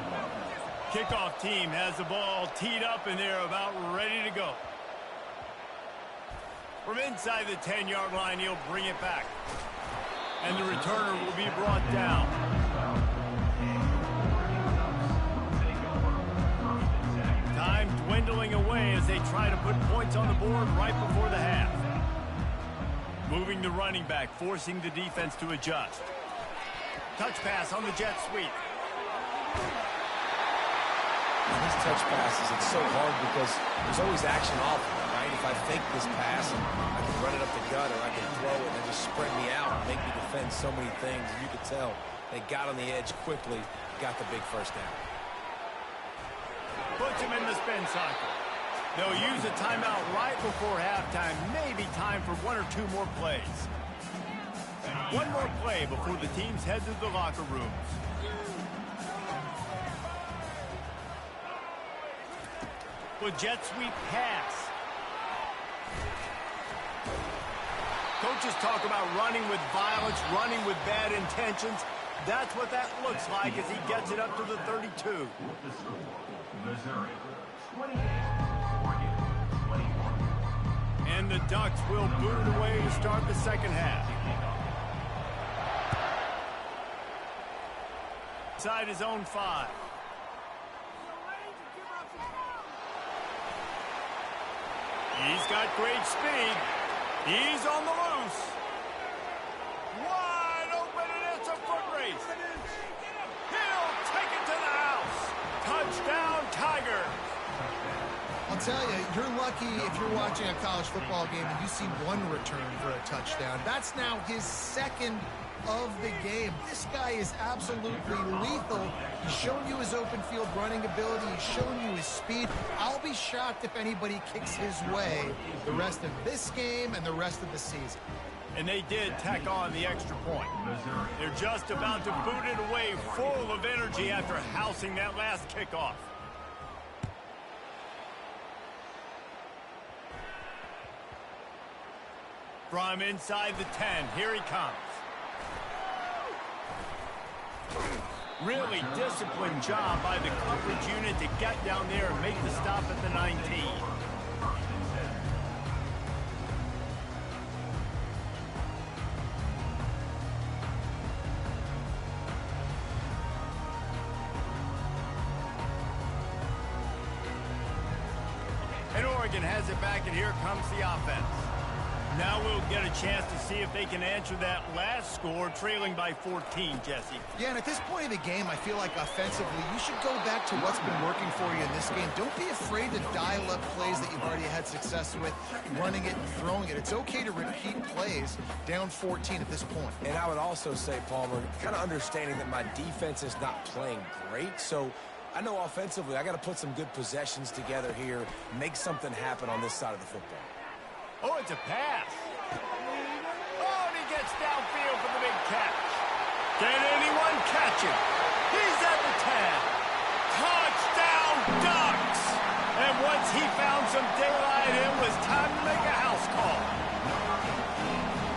Kickoff team has the ball teed up, and they're about ready to go. From inside the 10-yard line, he'll bring it back. And the returner will be brought down. Time dwindling away as they try to put points on the board right before the half. Moving the running back, forcing the defense to adjust. Touch pass on the jet sweep. These touch passes, it's so hard because there's always action off of it, right? If I fake this pass, I can run it up the gut, or I can throw it and just spread me out and make me defend so many things. And you could tell they got on the edge quickly, got the big first down. Puts him in the spin cycle. They'll use a timeout right before halftime. Maybe time for one or two more plays. One more play before the teams head to the locker rooms. With jet sweep pass. Coaches talk about running with violence, running with bad intentions. That's what that looks like as he gets it up to the 32. The score, Missouri 28, Oregon 21. And the Ducks will boot it away to start the second half. Inside his own 5. He's got great speed. He's on the loose. Wide open, and it's a foot race. He'll take it to the house. Touchdown, Tigers. I'll tell you, you're lucky if you're watching a college football game and you see one return for a touchdown. That's now his second of the game. This guy is absolutely lethal. He's shown you his open field running ability. He's shown you his speed. I'll be shocked if anybody kicks his way the rest of this game and the rest of the season. And they did tack on the extra point. They're just about to boot it away full of energy after housing that last kickoff. From inside the 10, here he comes. Really disciplined job by the coverage unit to get down there and make the stop at the 19. And Oregon has it back, and here comes the offense. Now we'll get a chance to see if they can answer that last score, trailing by 14, Jesse. Yeah, and at this point of the game, I feel like offensively, you should go back to what's been working for you in this game. Don't be afraid to dial up plays that you've already had success with, running it and throwing it. It's okay to repeat plays down 14 at this point. And I would also say, Palmer, kind of understanding that my defense is not playing great, so I know offensively I got to put some good possessions together here, make something happen on this side of the football. Oh, it's a pass. Oh, and he gets downfield for the big catch. Can anyone catch him? He's at the 10. Touchdown, Ducks! And once he found some daylight, it was time to make a house call.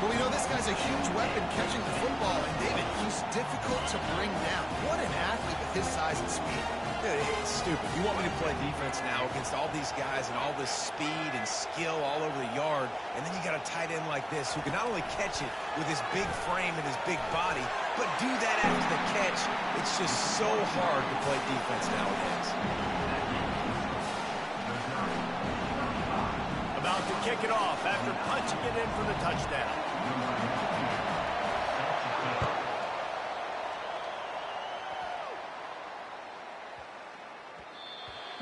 Well, you know, this guy's a huge weapon catching the football, and David, he's difficult to bring down. What an athlete with his size and speed. Dude, it's stupid. You want me to play defense now against all these guys and all this speed and skill all over the yard, and then you got a tight end like this who can not only catch it with his big frame and his big body, but do that after the catch. It's just so hard to play defense nowadays. About to kick it off after punching it in for the touchdown.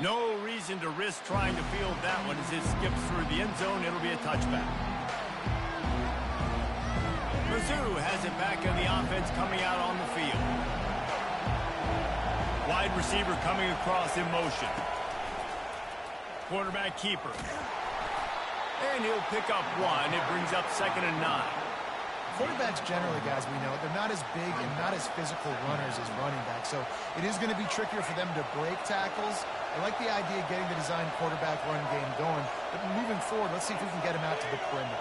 No reason to risk trying to field that one as it skips through the end zone. It'll be a touchback. Mizzou has it back in the offense coming out on the field. Wide receiver coming across in motion. Quarterback keeper. And he'll pick up one. It brings up 2nd and 9. Quarterbacks generally, guys, we know, they're not as big and not as physical runners as running backs, so it is going to be trickier for them to break tackles. I like the idea of getting the design quarterback run game going, but moving forward, let's see if we can get him out to the perimeter.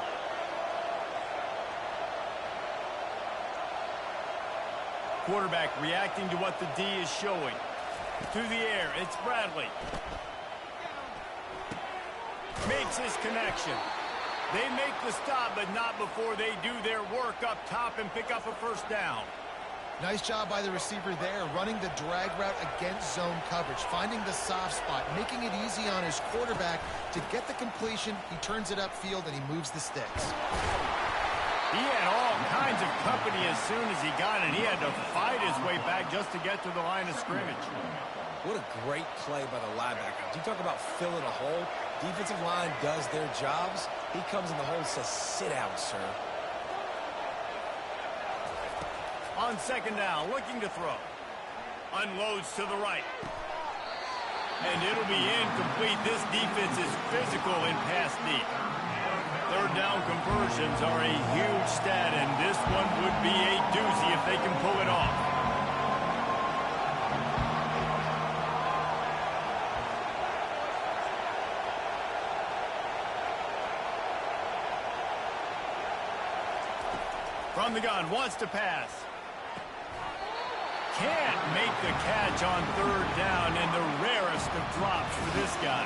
Quarterback reacting to what the D is showing. To the air, it's Bradley. Makes his connection. They make the stop, but not before they do their work up top and pick up a first down. Nice job by the receiver there, running the drag route against zone coverage, finding the soft spot, making it easy on his quarterback to get the completion. He turns it upfield, and he moves the sticks. He had all kinds of company as soon as he got it. He had to fight his way back just to get to the line of scrimmage. What a great play by the linebacker. You talk about filling a hole. Defensive line does their jobs. He comes in the hole and says, sit down, sir. On second down, looking to throw. Unloads to the right. And it'll be incomplete. This defense is physical in pass deep. Third down conversions are a huge stat, and this one would be a doozy if they can pull it off. From the gun, wants to pass. Can't make the catch on third down, and the rarest of drops for this guy.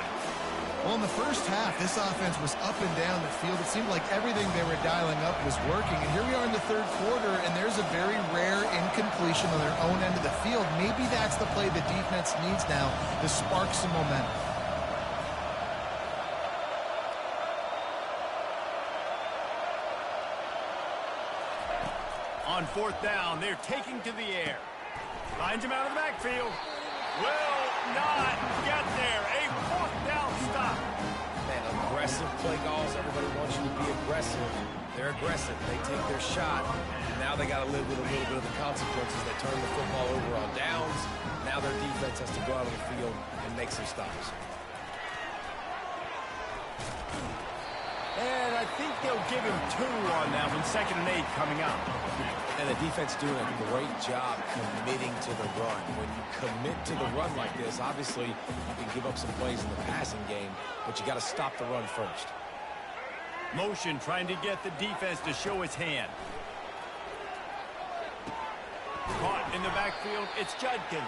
Well, in the first half, this offense was up and down the field. It seemed like everything they were dialing up was working. And here we are in the third quarter, and there's a very rare incompletion on their own end of the field. Maybe that's the play the defense needs now to spark some momentum. On fourth down, they're taking to the air. Finds him out of the backfield. Will not get there. A fourth down stop. Man, aggressive play calls. Everybody wants you to be aggressive. They're aggressive. They take their shot. Now they got to live with a little bit of the consequences. They turn the football over on downs. Now their defense has to go out on the field and make some stops. And I think they'll give him 2 on that one. 2nd and 8 coming up. And the defense doing a great job committing to the run. When you commit to the run like this, obviously you can give up some plays in the passing game, but you got to stop the run first. Motion trying to get the defense to show its hand. Caught in the backfield, it's Judkins.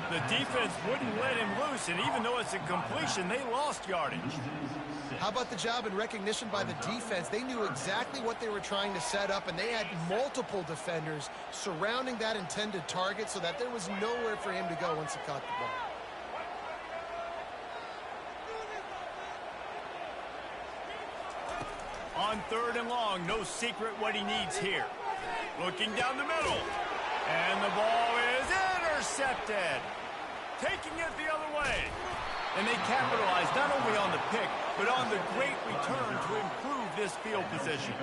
The defense wouldn't let him loose, and even though it's a completion, they lost yardage. How about the job and recognition by the defense? They knew exactly what they were trying to set up, and they had multiple defenders surrounding that intended target so that there was nowhere for him to go once he caught the ball. On third and long, no secret what he needs here. Looking down the middle, and the ball is intercepted. Taking it the other way. And they capitalized not only on the pick, but on the great return to improve this field position.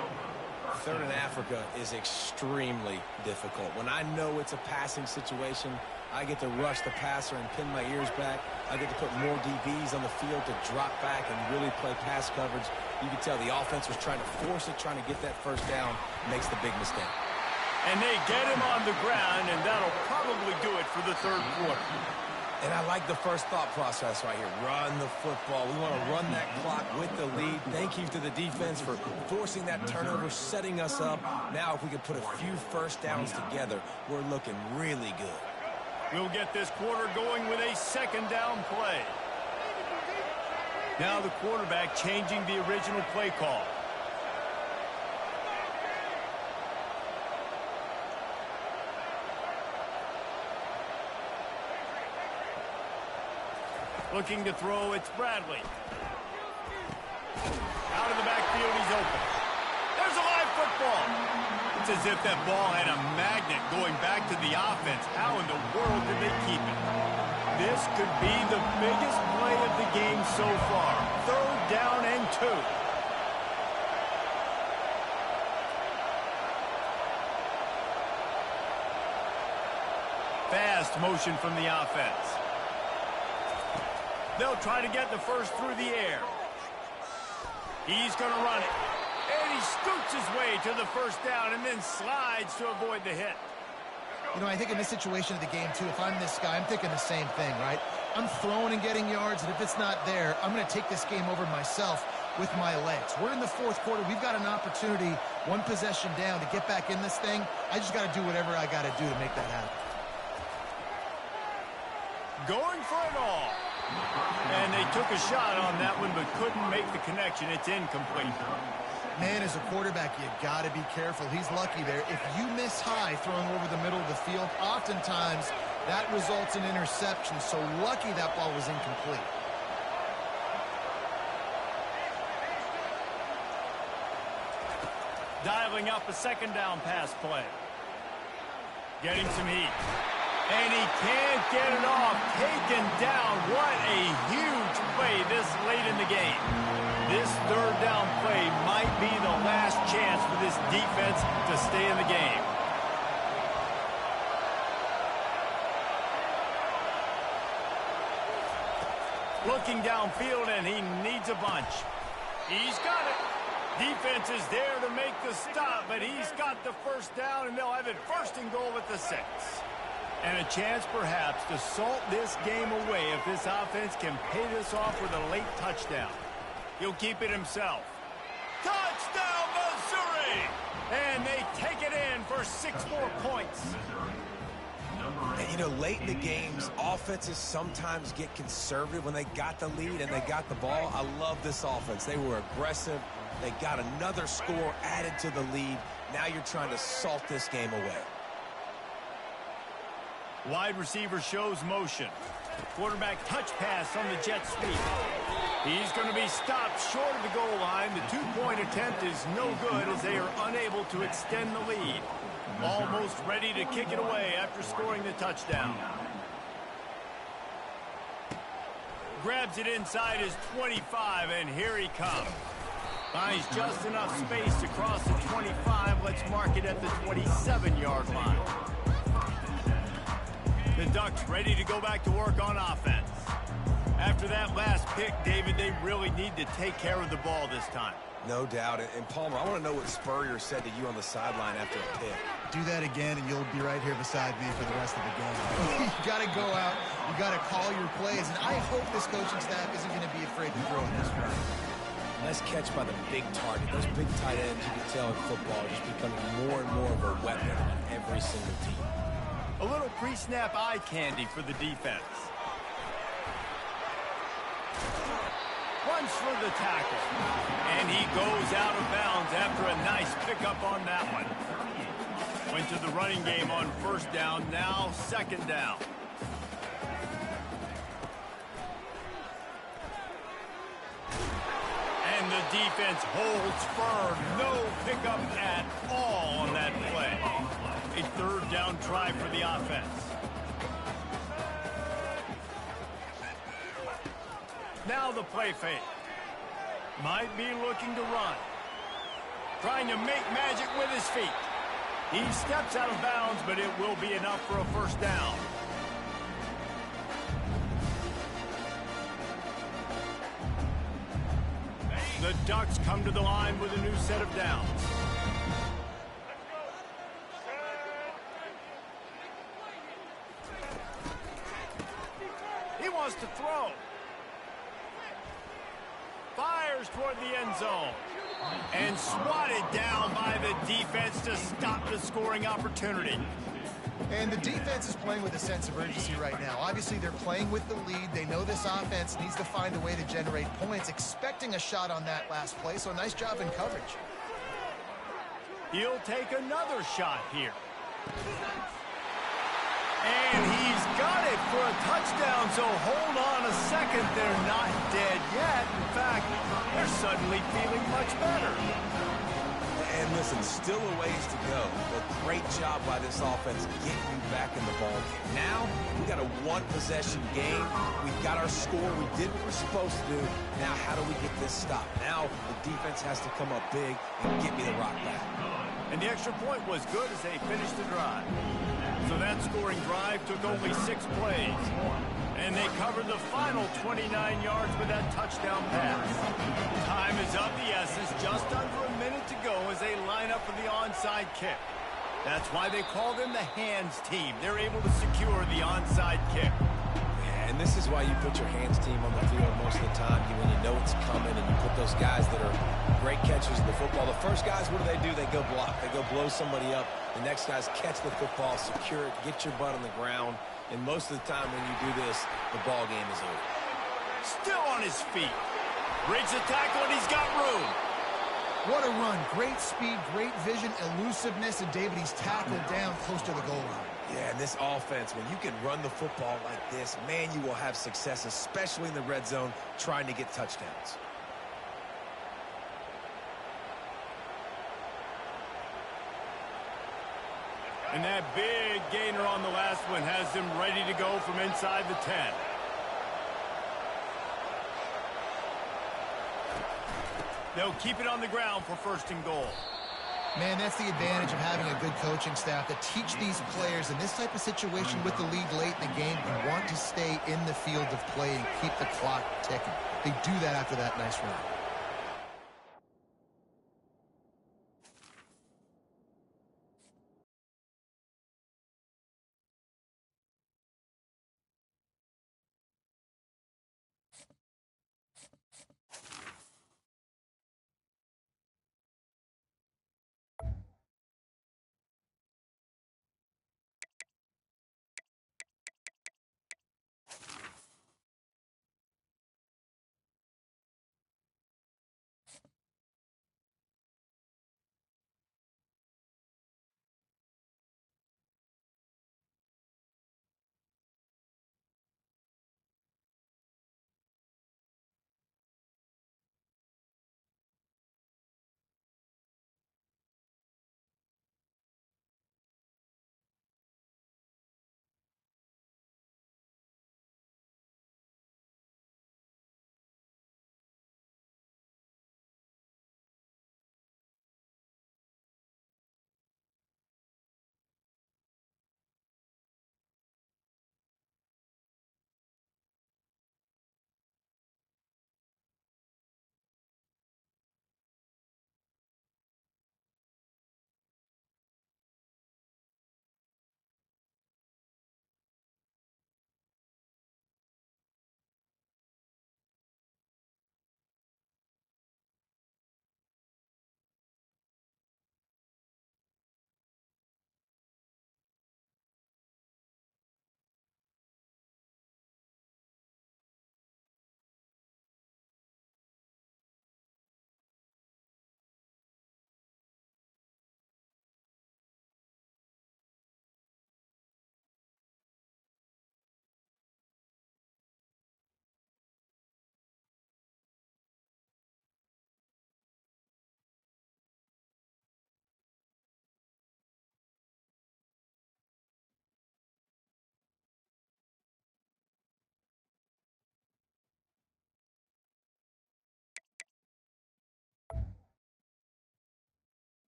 Third in Africa is extremely difficult. When I know it's a passing situation, I get to rush the passer and pin my ears back. I get to put more DBs on the field to drop back and really play pass coverage. You can tell the offense was trying to force it, trying to get that first down, makes the big mistake. And they get him on the ground, and that'll probably do it for the third quarter. And I like the first thought process right here. Run the football. We want to run that clock with the lead. Thank you to the defense for forcing that turnover, setting us up. Now if we could put a few first downs together, we're looking really good. We'll get this quarter going with a 2nd down play. Now the quarterback changing the original play call. Looking to throw, it's Bradley. Out of the backfield, he's open. There's a live football. It's as if that ball had a magnet going back to the offense. How in the world did they keep it? This could be the biggest play of the game so far. 3rd down and 2. Fast motion from the offense. They'll try to get the first through the air. He's going to run it. And he scoots his way to the first down and then slides to avoid the hit. You know, I think in this situation of the game, too, if I'm this guy, I'm thinking the same thing, right? I'm throwing and getting yards, and if it's not there, I'm going to take this game over myself with my legs. We're in the fourth quarter. We've got an opportunity, 1 possession down, to get back in this thing. I just got to do whatever I got to do to make that happen. going for it all. And they took a shot on that one, but couldn't make the connection. It's incomplete. Man, as a quarterback, you got to be careful. He's lucky there. If you miss high throwing over the middle of the field, oftentimes that results in interception. So lucky that ball was incomplete. Dialing up a second down pass play. Getting some heat. And he can't get it off. Taken down. What a huge play this late in the game. This third down play might be the last chance for this defense to stay in the game. Looking downfield, and he needs a bunch. He's got it. Defense is there to make the stop, but he's got the first down, and they'll have it first and goal at the 6. And a chance, perhaps, to salt this game away if this offense can pay this off with a late touchdown. He'll keep it himself. Touchdown, Missouri! And they take it in for 6 more points. And, you know, late in the games, offenses sometimes get conservative when they got the lead and they got the ball. I love this offense. They were aggressive. They got another score added to the lead. Now you're trying to salt this game away. Wide receiver shows motion. Quarterback touch pass on the jet sweep. He's going to be stopped short of the goal line. The 2-point attempt is no good as they are unable to extend the lead. Almost ready to kick it away after scoring the touchdown. Grabs it inside his 25, and here he comes. Finds just enough space to cross the 25. Let's mark it at the 27-yard line. The Ducks ready to go back to work on offense. After that last pick, David, they really need to take care of the ball this time. No doubt. And Palmer, I want to know what Spurrier said to you on the sideline after a pick. Do that again, and you'll be right here beside me for the rest of the game. You got to go out. You got to call your plays. And I hope this coaching staff isn't going to be afraid to throw it this way. Nice catch by the big target. Those big tight ends, you can tell in football, are just becoming more and more of a weapon on every single team. A little pre-snap eye candy for the defense. Runs for the tackle. And he goes out of bounds after a nice pickup on that one. Went to the running game on first down, now second down. And the defense holds firm. No pickup at all on that play. A third down try for the offense. Now the play fake. Might be looking to run. Trying to make magic with his feet. He steps out of bounds, but it will be enough for a first down. The Ducks come to the line with a new set of downs. He wants to throw. Fires toward the end zone. And swatted down by the defense to stop the scoring opportunity. And the defense is playing with a sense of urgency right now. Obviously, they're playing with the lead. They know this offense needs to find a way to generate points, expecting a shot on that last play, so nice job in coverage. He'll take another shot here. And he's got it for a touchdown, so hold on a second. They're not dead yet. In fact, they're suddenly feeling much better. And listen, still a ways to go, but great job by this offense getting you back in the ball game. Now, we got a one-possession game. We've got our score. We did what we're supposed to do. Now, how do we get this stopped? Now, the defense has to come up big and get me the rock back. And the extra point was good as they finished the drive. So that scoring drive took only 6 plays. And they covered the final 29 yards with that touchdown pass. Time is of the essence, just under a minute to go as they line up for the onside kick. That's why they call them the hands team. They're able to secure the onside kick. And this is why you put your hands team on the field most of the time when you know it's coming, and you put those guys that are great catchers of the football. The first guys, what do? They go block. They go blow somebody up. The next guys catch the football, secure it, get your butt on the ground, And most of the time when you do this, the ball game is over. Still on his feet. Breaks the tackle, and he's got room. What a run. Great speed, great vision, elusiveness, and David, he's tackled down close to the goal line. Yeah, and this offense, when you can run the football like this, man, you will have success, especially in the red zone, trying to get touchdowns. And that big gainer on the last one has him ready to go from inside the 10. They'll keep it on the ground for 1st and goal. Man, that's the advantage of having a good coaching staff that teach these players in this type of situation with the lead late in the game. You want to stay in the field of play and keep the clock ticking. They do that after that nice run.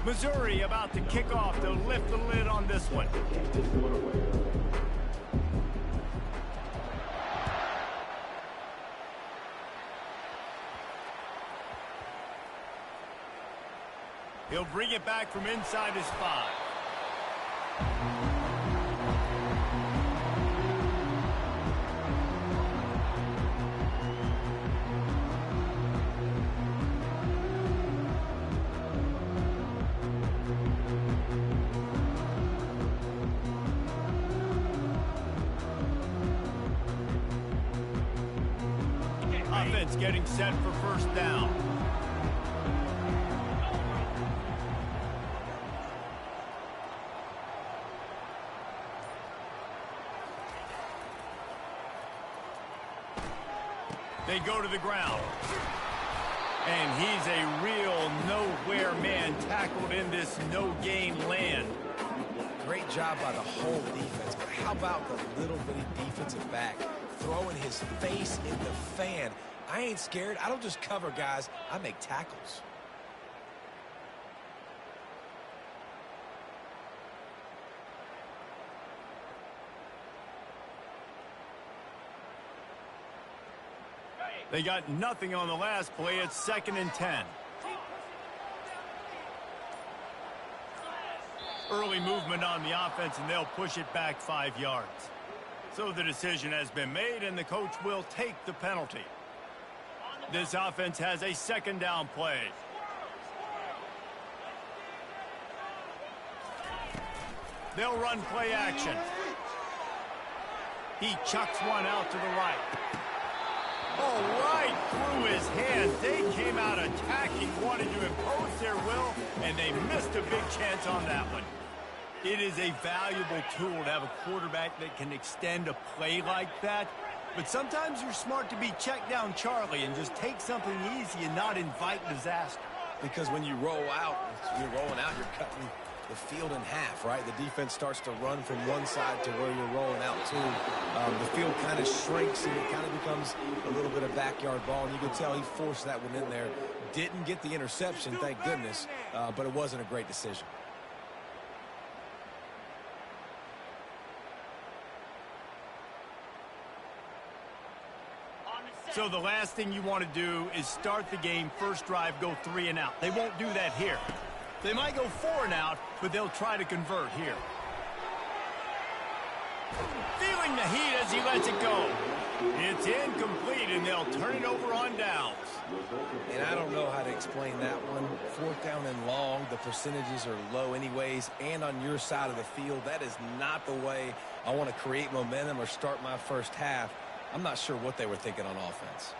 Missouri about to kick off. They'll lift the lid on this one. He'll bring it back from inside his 5. Offense getting set for 1st down. They go to the ground. And he's a real nowhere man tackled in this no-gain land. Great job by the whole defense, but how about the little bitty defensive back throwing his face in the fan? I ain't scared. I don't just cover guys. I make tackles. They got nothing on the last play. It's 2nd and 10. Early movement on the offense, and they'll push it back 5 yards. So the decision has been made, and the coach will take the penalty. This offense has a 2nd down play. They'll run play action. He chucks one out to the right. Oh, right through his hands. They came out attacking, wanted to impose their will, and they missed a big chance on that one. It is a valuable tool to have a quarterback that can extend a play like that. But sometimes you're smart to be check down Charlie and just take something easy and not invite disaster. Because when you roll out, you're rolling out, you're cutting the field in half, right? The defense starts to run from one side to where you're rolling out to. The field kind of shrinks and it kind of becomes a little bit of backyard ball. And you can tell he forced that one in there. Didn't get the interception, thank goodness, but it wasn't a great decision. So the last thing you want to do is start the game, first drive, go 3 and out. They won't do that here. They might go 4 and out, but they'll try to convert here. Feeling the heat as he lets it go. It's incomplete, and they'll turn it over on downs. And I don't know how to explain that one. 4th down and long, the percentages are low anyways, and on your side of the field, that is not the way I want to create momentum or start my first half. I'm not sure what they were thinking on offense.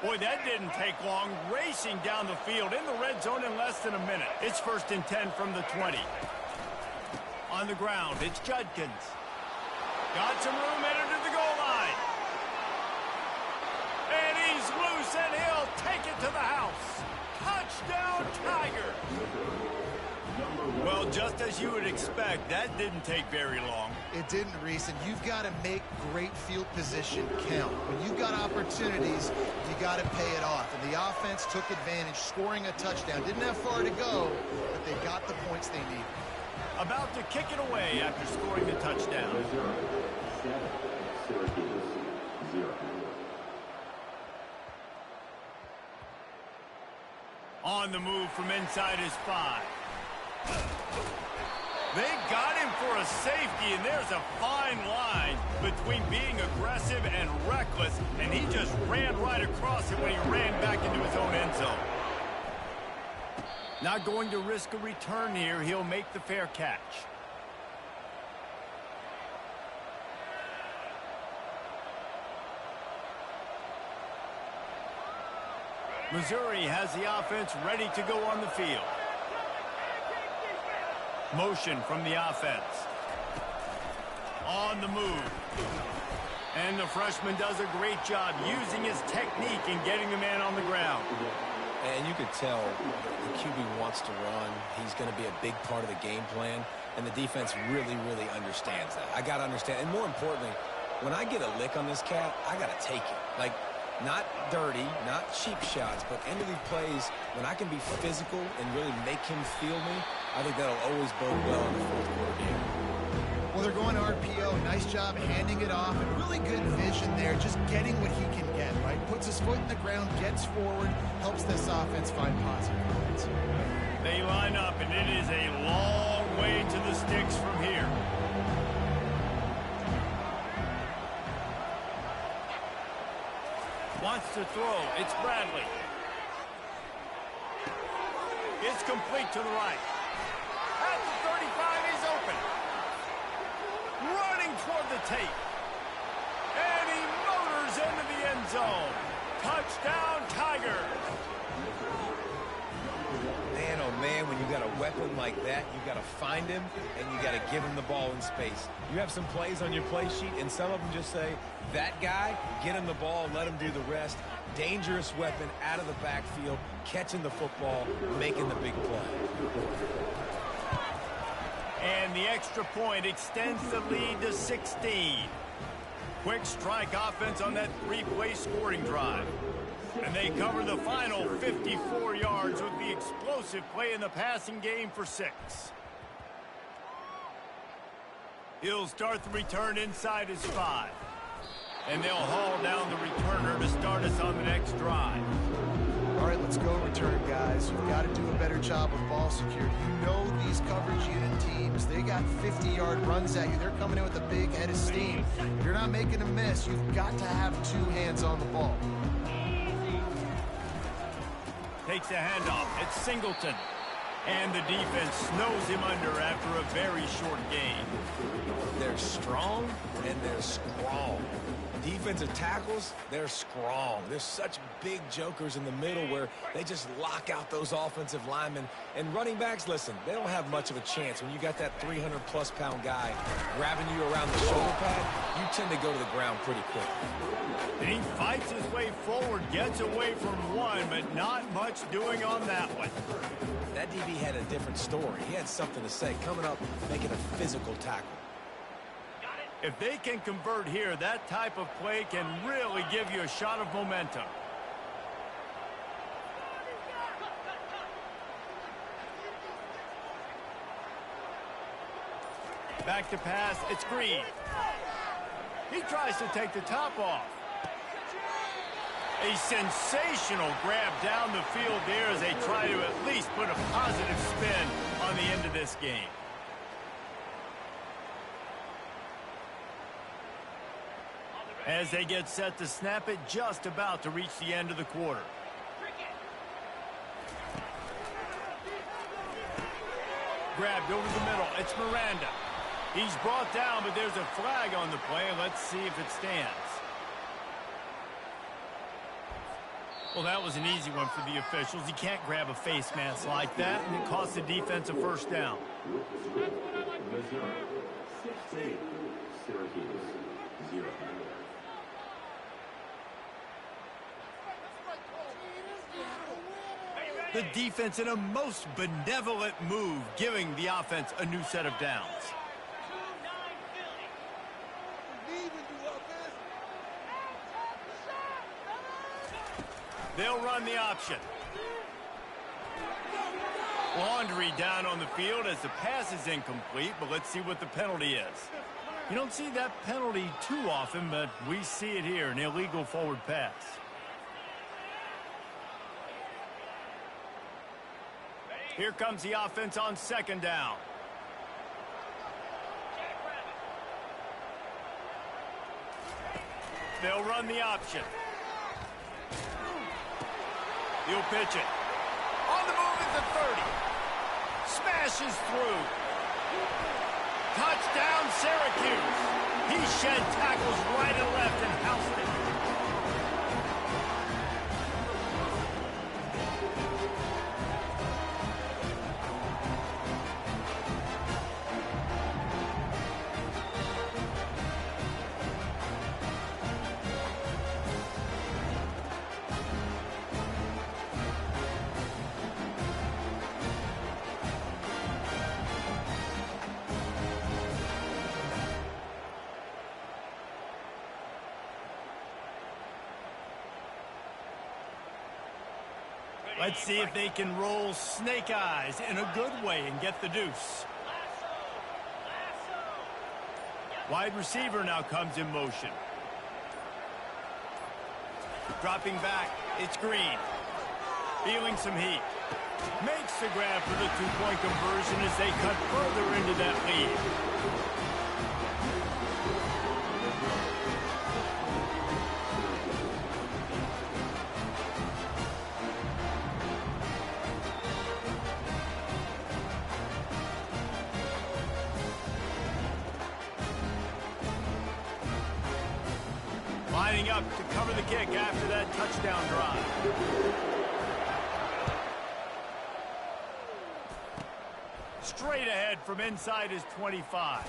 Boy, that didn't take long. Racing down the field in the red zone in less than a minute. It's 1st and 10 from the 20. On the ground, it's Judkins. Got some room headed to the goal line. And he's loose, and he'll take it to the house. Touchdown, Tiger. Well, just as you would expect, that didn't take very long. It didn't, Reese, and you've got to make great field position count. When you've got opportunities, you got to pay it off. And the offense took advantage, scoring a touchdown. Didn't have far to go, but they got the points they needed. About to kick it away after scoring the touchdown. On the move from inside his 5. They got him for a safety, and there's a fine line between being aggressive and reckless, and he just ran right across it when he ran back into his own end zone. Not going to risk a return here. He'll make the fair catch. Missouri has the offense ready to go on the field. Motion from the offense. On the move. And the freshman does a great job using his technique and getting the man on the ground. And you could tell the QB wants to run. He's going to be a big part of the game plan. And the defense really, really understands that. I got to understand. And more importantly, when I get a lick on this cat, I got to take it. Like, not dirty, not cheap shots, but end of the plays, when I can be physical and really make him feel me, I think that'll always bode well in the 4th quarter game. Well, they're going RPO. Nice job handing it off. And really good vision there, just getting what he can get, right? Puts his foot in the ground, gets forward, helps this offense find positive points. They line up, and it is a long way to the sticks from here. Wants to throw. It's Bradley. It's complete to the right. At the 35, he's open. Running toward the tape. And he motors into the end zone. Touchdown, Tigers. Man, oh man, when you got a weapon like that, you got to find him and you got to give him the ball in space. You have some plays on your play sheet, and some of them just say, that guy, get him the ball, let him do the rest. Dangerous weapon out of the backfield, catching the football, making the big play. And the extra point extends the lead to 16. Quick strike offense on that three-play scoring drive. And they cover the final 54 yards with the explosive play in the passing game for 6. He'll start the return inside his 5. And they'll haul down the returner to start us on the next drive. All right, let's go return, guys. You've got to do a better job of ball security. You know these coverage unit teams, they got 50-yard runs at you. They're coming in with a big head of steam. If you're not making a miss, you've got to have 2 hands on the ball. Takes the handoff. It's Singleton. And the defense snows him under after a very short game. They're strong and they're strong. Defensive tackles, they're strong. There's such big jokers in the middle where they just lock out those offensive linemen. And running backs, listen, they don't have much of a chance. When you got that 300-plus pound guy grabbing you around the shoulder pad, you tend to go to the ground pretty quick. And he fights his way forward, gets away from one, but not much doing on that one. That DB had a different story. He had something to say, coming up, making a physical tackle. If they can convert here, that type of play can really give you a shot of momentum. Back to pass, it's Green. He tries to take the top off. A sensational grab down the field there as they try to at least put a positive spin on the end of this game. As they get set to snap it, just about to reach the end of the quarter. Grabbed over the middle. It's Miranda. He's brought down, but there's a flag on the play. Let's see if it stands. Well, that was an easy one for the officials. You can't grab a face mask like that, and it costs the defense a first down. Missouri, 16. Syracuse, 0. The defense in a most benevolent move, giving the offense a new set of downs. They'll run the option. Laundry down on the field as the pass is incomplete, but let's see what the penalty is. You don't see that penalty too often, but we see it here, an illegal forward pass. Here comes the offense on second down. They'll run the option. He'll pitch it. On the move at the 30. Smashes through. Touchdown, Syracuse. He shed tackles right and left and housed it. Let's see if they can roll snake eyes in a good way and get the deuce. Wide receiver now comes in motion. Dropping back, it's Green. Feeling some heat. Makes the grab for the two-point conversion as they cut further into that lead. Lining up to cover the kick after that touchdown drive. straight ahead from inside his 25.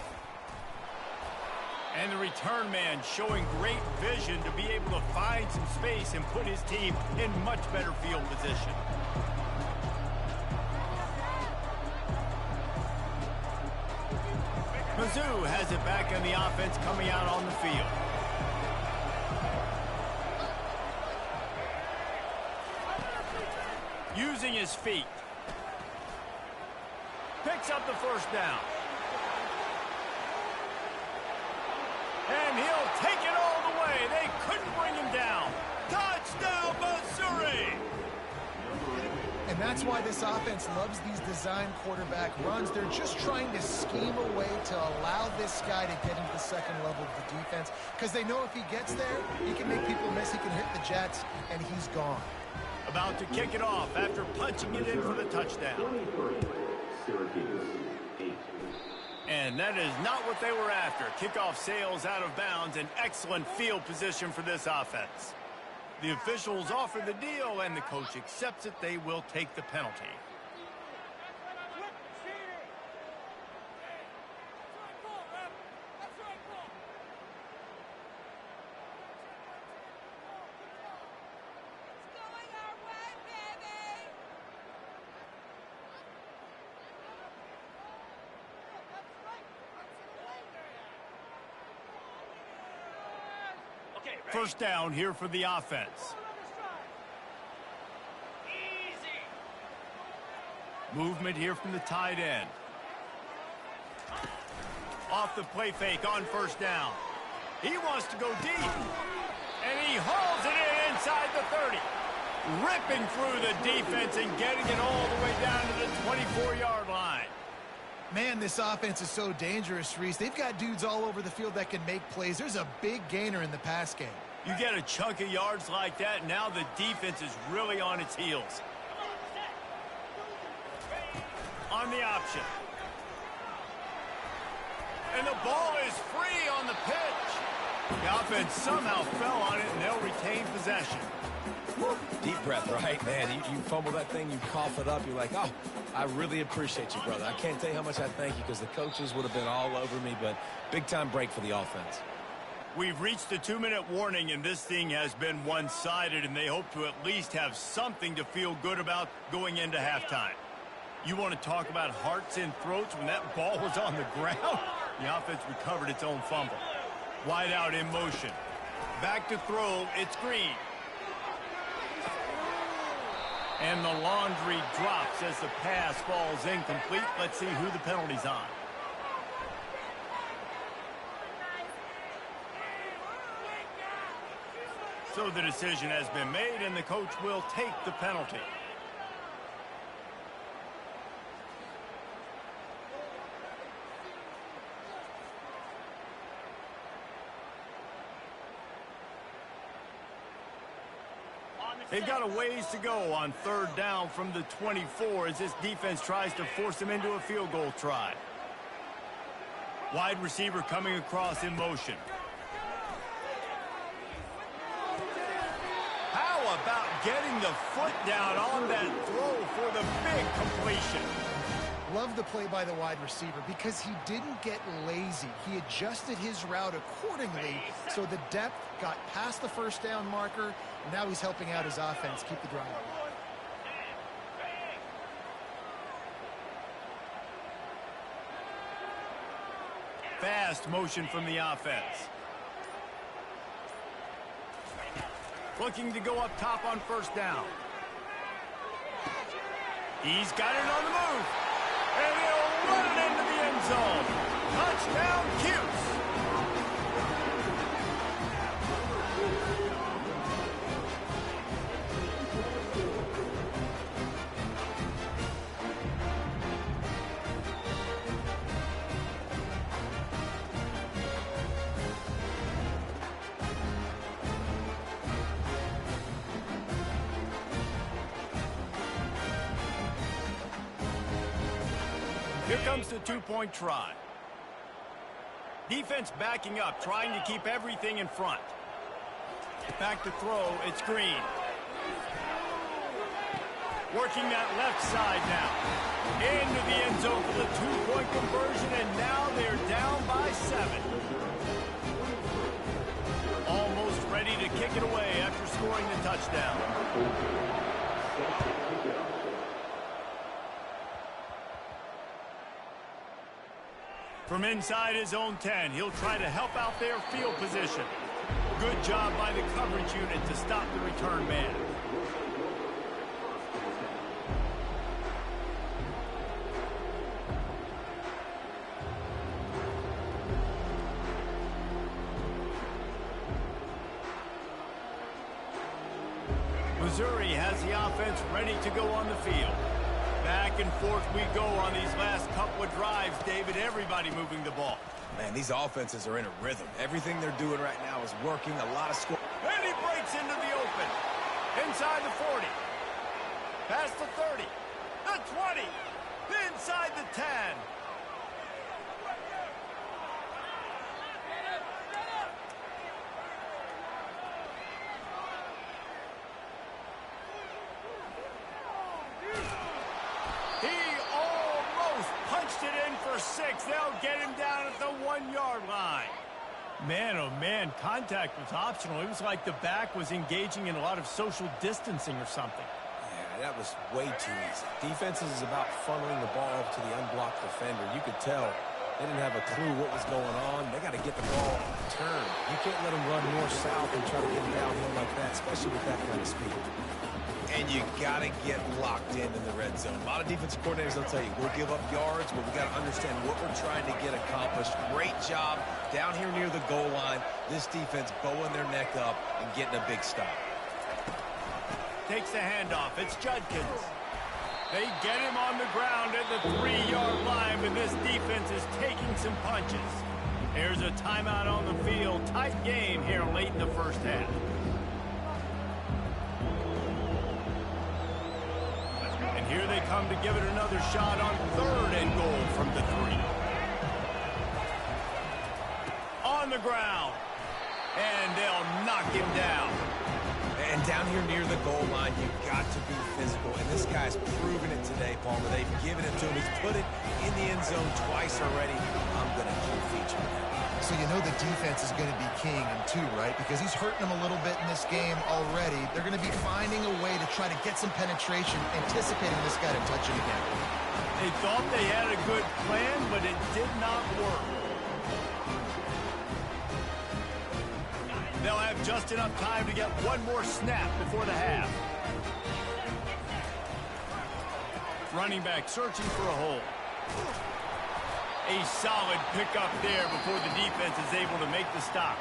And the return man showing great vision to be able to find some space and put his team in much better field position. Mizzou has it back on the offense coming out on the field. Using his feet. Picks up the first down. And he'll take it all the way. They couldn't bring him down. Touchdown, Missouri! And that's why this offense loves these design quarterback runs. They're just trying to scheme a way to allow this guy to get into the second level of the defense, because they know if he gets there, he can make people miss, he can hit the Jets, and he's gone. About to kick it off after punching it in for the touchdown. And that is not what they were after. Kickoff sails out of bounds, an excellent field position for this offense. The officials offer the deal, and the coach accepts it. They will take the penalty. First down here for the offense. Movement here from the tight end. Off the play fake on first down. He wants to go deep. And he hauls it in inside the 30. Ripping through the defense and getting it all the way down to the 24-yard line. Man, this offense is so dangerous, Reese. They've got dudes all over the field that can make plays. There's a big gainer in the pass game. You get a chunk of yards like that, now the defense is really on its heels. On the option. And the ball is free on the pitch. The offense somehow fell on it, and they'll retain possession. Deep breath, right? Man, you fumble that thing, you cough it up, you're like, oh, I really appreciate you, brother. I can't tell you how much I thank you, because the coaches would have been all over me, but big-time break for the offense. We've reached the 2-minute warning, and this thing has been one-sided, and they hope to at least have something to feel good about going into halftime. You want to talk about hearts and throats when that ball was on the ground? The offense recovered its own fumble. Wide out in motion. Back to throw, it's Green. And the laundry drops as the pass falls incomplete. Let's see who the penalty's on. So the decision has been made, and the coach will take the penalty. They've got a ways to go on third down from the 24 as this defense tries to force them into a field goal try. Wide receiver coming across in motion. How about getting the foot down on that throw for the big completion? Love the play by the wide receiver because he didn't get lazy. He adjusted his route accordingly, so the depth got past the first down marker. Now he's helping out his offense keep the drive alive. Fast motion from the offense. Looking to go up top on first down. He's got it on the move. And he'll run it into the end zone. Touchdown, Cuse. Here comes the two-point try. Defense backing up, trying to keep everything in front. Back to throw, it's Green. Working that left side now. Into the end zone for the two-point conversion, and now they're down by 7. Almost ready to kick it away after scoring the touchdown. From inside his own 10, he'll try to help out their field position. Good job by the coverage unit to stop the return man. Missouri has the offense ready to go on the field. Back and forth we go on these last couple of drives, David. Everybody moving the ball. Man, these offenses are in a rhythm. Everything they're doing right now is working. A lot of score. And he breaks into the open. Inside the 40. Past the 30. The 20. Inside the 10. It in for 6. They'll get him down at the 1-yard line. Man, oh man, contact was optional. It was like the back was engaging in a lot of social distancing or something. Yeah, that was way too easy. Defenses is about funneling the ball up to the unblocked defender. You could tell they didn't have a clue what was going on. They got to get the ball turned. You can't let them run north-south and try to get him downhill like that, especially with that kind of speed. And you got to get locked in the red zone. A lot of defensive coordinators will tell you, we'll give up yards, but we got to understand what we're trying to get accomplished. Great job down here near the goal line. This defense bowing their neck up and getting a big stop. Takes the handoff. It's Judkins. They get him on the ground at the 3-yard line, but this defense is taking some punches. There's a timeout on the field. Tight game here late in the first half. Here they come to give it another shot on 3rd and goal from the 3. On the ground. And they'll knock him down. And down here near the goal line, you've got to be physical. And this guy's proven it today, Palmer. They've given it to him. He's put it in the end zone twice already. I'm going to keep featuring that. So you know the defense is going to be king in 2, right? Because he's hurting them a little bit in this game already. They're going to be finding a way to try to get some penetration, anticipating this guy to touch it again. They thought they had a good plan, but it did not work. They'll have just enough time to get one more snap before the half. Running back searching for a hole. A solid pickup there before the defense is able to make the stop.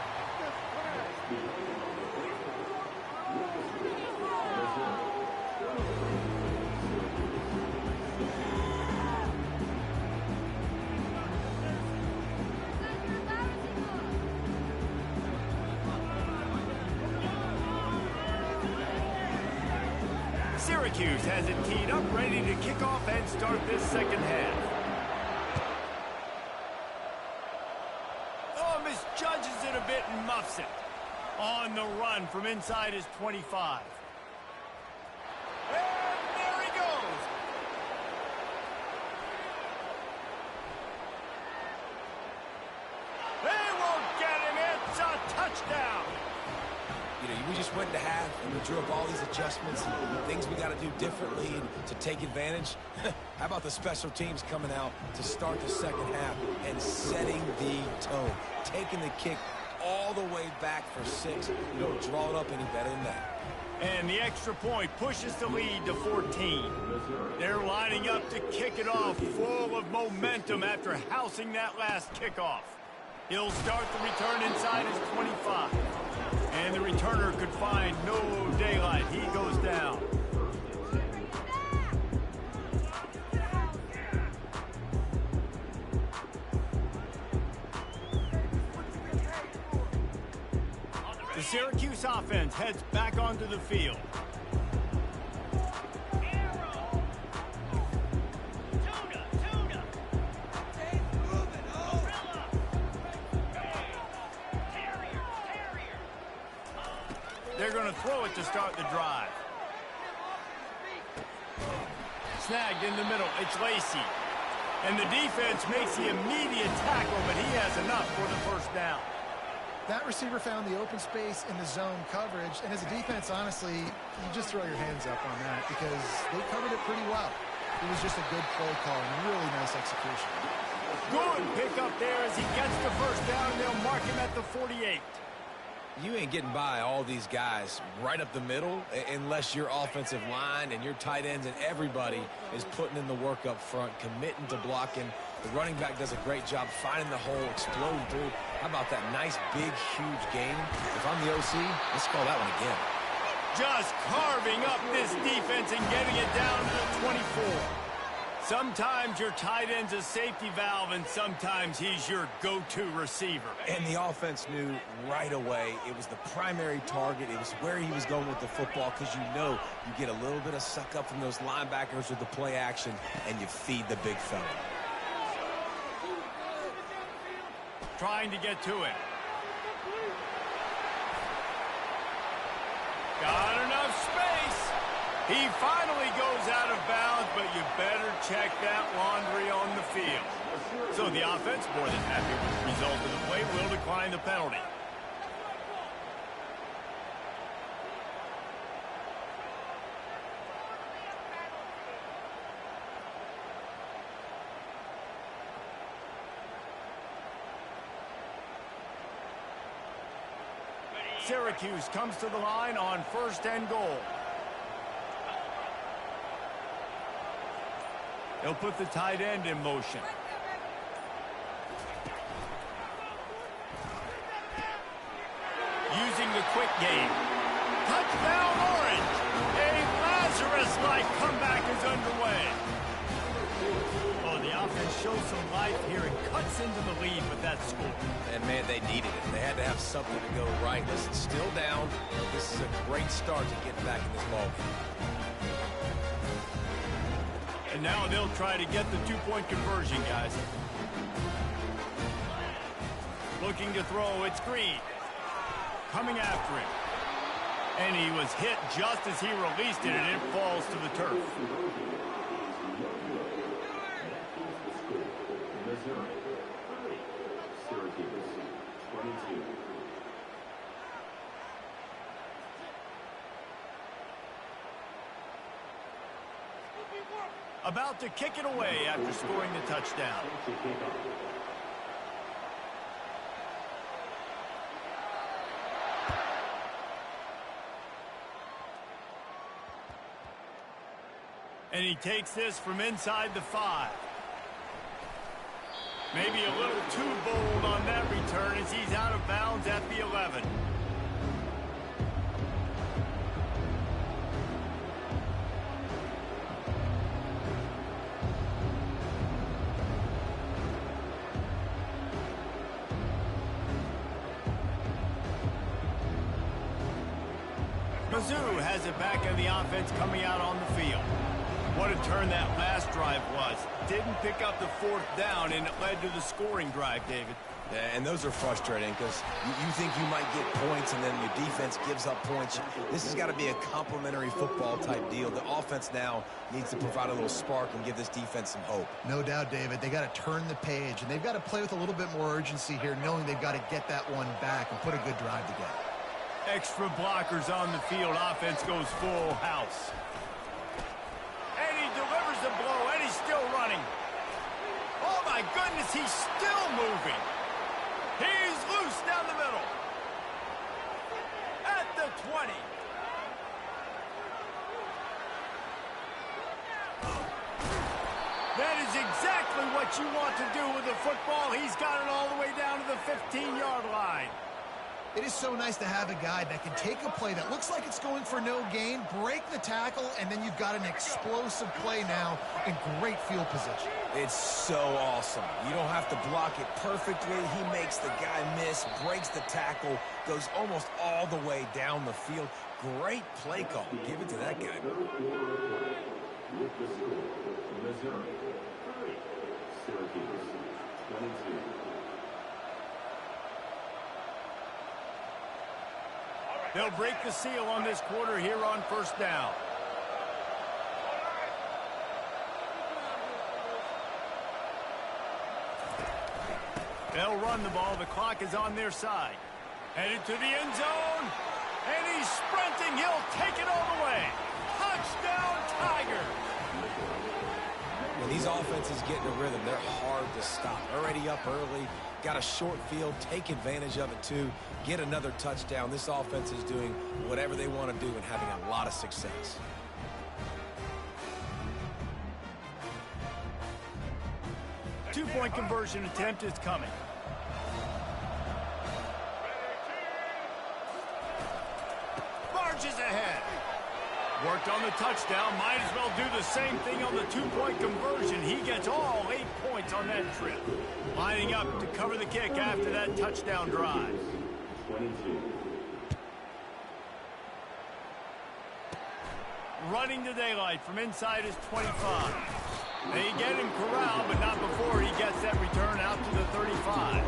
Syracuse has it teed up, ready to kick off and start this second half. Misjudges it a bit and muffs it. On the run from inside his 25. And there he goes. They won't get him. It's a touchdown. You know, we just went to half and we drew up all these adjustments and things we got to do differently to take advantage. How about the special teams coming out to start the second half and setting the tone, taking the kick all the way back for 6. You don't draw it up any better than that. And the extra point pushes the lead to 14. They're lining up to kick it off, full of momentum after housing that last kickoff. He'll start the return inside his 25. And the returner could find no daylight. He goes down. The Syracuse offense heads back onto the field. They're going to throw it to start the drive. Snagged in the middle. It's Lacy. And the defense makes the immediate tackle, but he has enough for the first down. That receiver found the open space in the zone coverage, and as a defense, honestly, you just throw your hands up on that because they covered it pretty well. It was just a good play call and really nice execution. Good pick up there as he gets the first down. They'll mark him at the 48. You ain't getting by all these guys right up the middle unless your offensive line and your tight ends and everybody is putting in the work up front, committing to blocking. The running back does a great job finding the hole, exploding through. How about that nice, big, huge gain? If I'm the OC, let's call that one again. Just carving up this defense and getting it down to the 24. Sometimes your tight end's a safety valve, and sometimes he's your go-to receiver. And the offense knew right away it was the primary target. It was where he was going with the football because you know you get a little bit of suck up from those linebackers with the play action, and you feed the big fella. Trying to get to it. Got enough space. He finally goes out of bounds, but you better check that laundry on the field. So the offense, more than happy with the result of the play, will decline the penalty. Syracuse comes to the line on 1st and goal. They'll put the tight end in motion. Using the quick game. Touchdown Orange! A Lazarus-like comeback is underway. Oh, the offense shows some life here and cuts into the lead with that score. And, man, they needed it. They had to have something to go right. Listen, still down. This is a great start to getting back in this ballgame. And now they'll try to get the two-point conversion, guys. Looking to throw, it's Green. Coming after him. And he was hit just as he released it, and it falls to the turf. Missouri 30, Syracuse 22. About to kick it away after scoring the touchdown. And he takes this from inside the 5. Maybe a little too bold on that return as he's out of bounds at the 11. Mizzou has it back in the offense coming out on the field. What a turn that last drive was. Didn't pick up the 4th down, and it led to the scoring drive, David. Yeah, and those are frustrating because you think you might get points and then your defense gives up points. This has got to be a complementary football type deal. The offense now needs to provide a little spark and give this defense some hope. No doubt, David. They got to turn the page, and they've got to play with a little bit more urgency here, knowing they've got to get that one back and put a good drive together. Extra blockers on the field. Offense goes full house. And he delivers the blow, and he's still running. Oh, my goodness, he's still moving. He's loose down the middle. At the 20. That is exactly what you want to do with the football. He's got it all the way down to the 15-yard line. It is so nice to have a guy that can take a play that looks like it's going for no gain, break the tackle, and then you've got an explosive play now in great field position. It's so awesome. You don't have to block it perfectly. He makes the guy miss, breaks the tackle, goes almost all the way down the field. Great play call. Give it to that guy. With the score, Missouri 30, Syracuse 22. They'll break the seal on this quarter here on 1st down. They'll run the ball. The clock is on their side. Headed to the end zone. And he's sprinting. He'll take it all the way. Touchdown, Tiger. When these offenses get in a rhythm, they're hard to stop. Already up early. Got a short field. Take advantage of it, too. Get another touchdown. This offense is doing whatever they want to do and having a lot of success. Two-point conversion attempt is coming. Marches ahead. Worked on the touchdown. Might as well do the same thing on the two-point conversion. He gets all 8 points on that trip. Lining up to cover the kick after that touchdown drive. 22. Running to daylight from inside his 25. They get him corralled, but not before he gets that return out to the 35.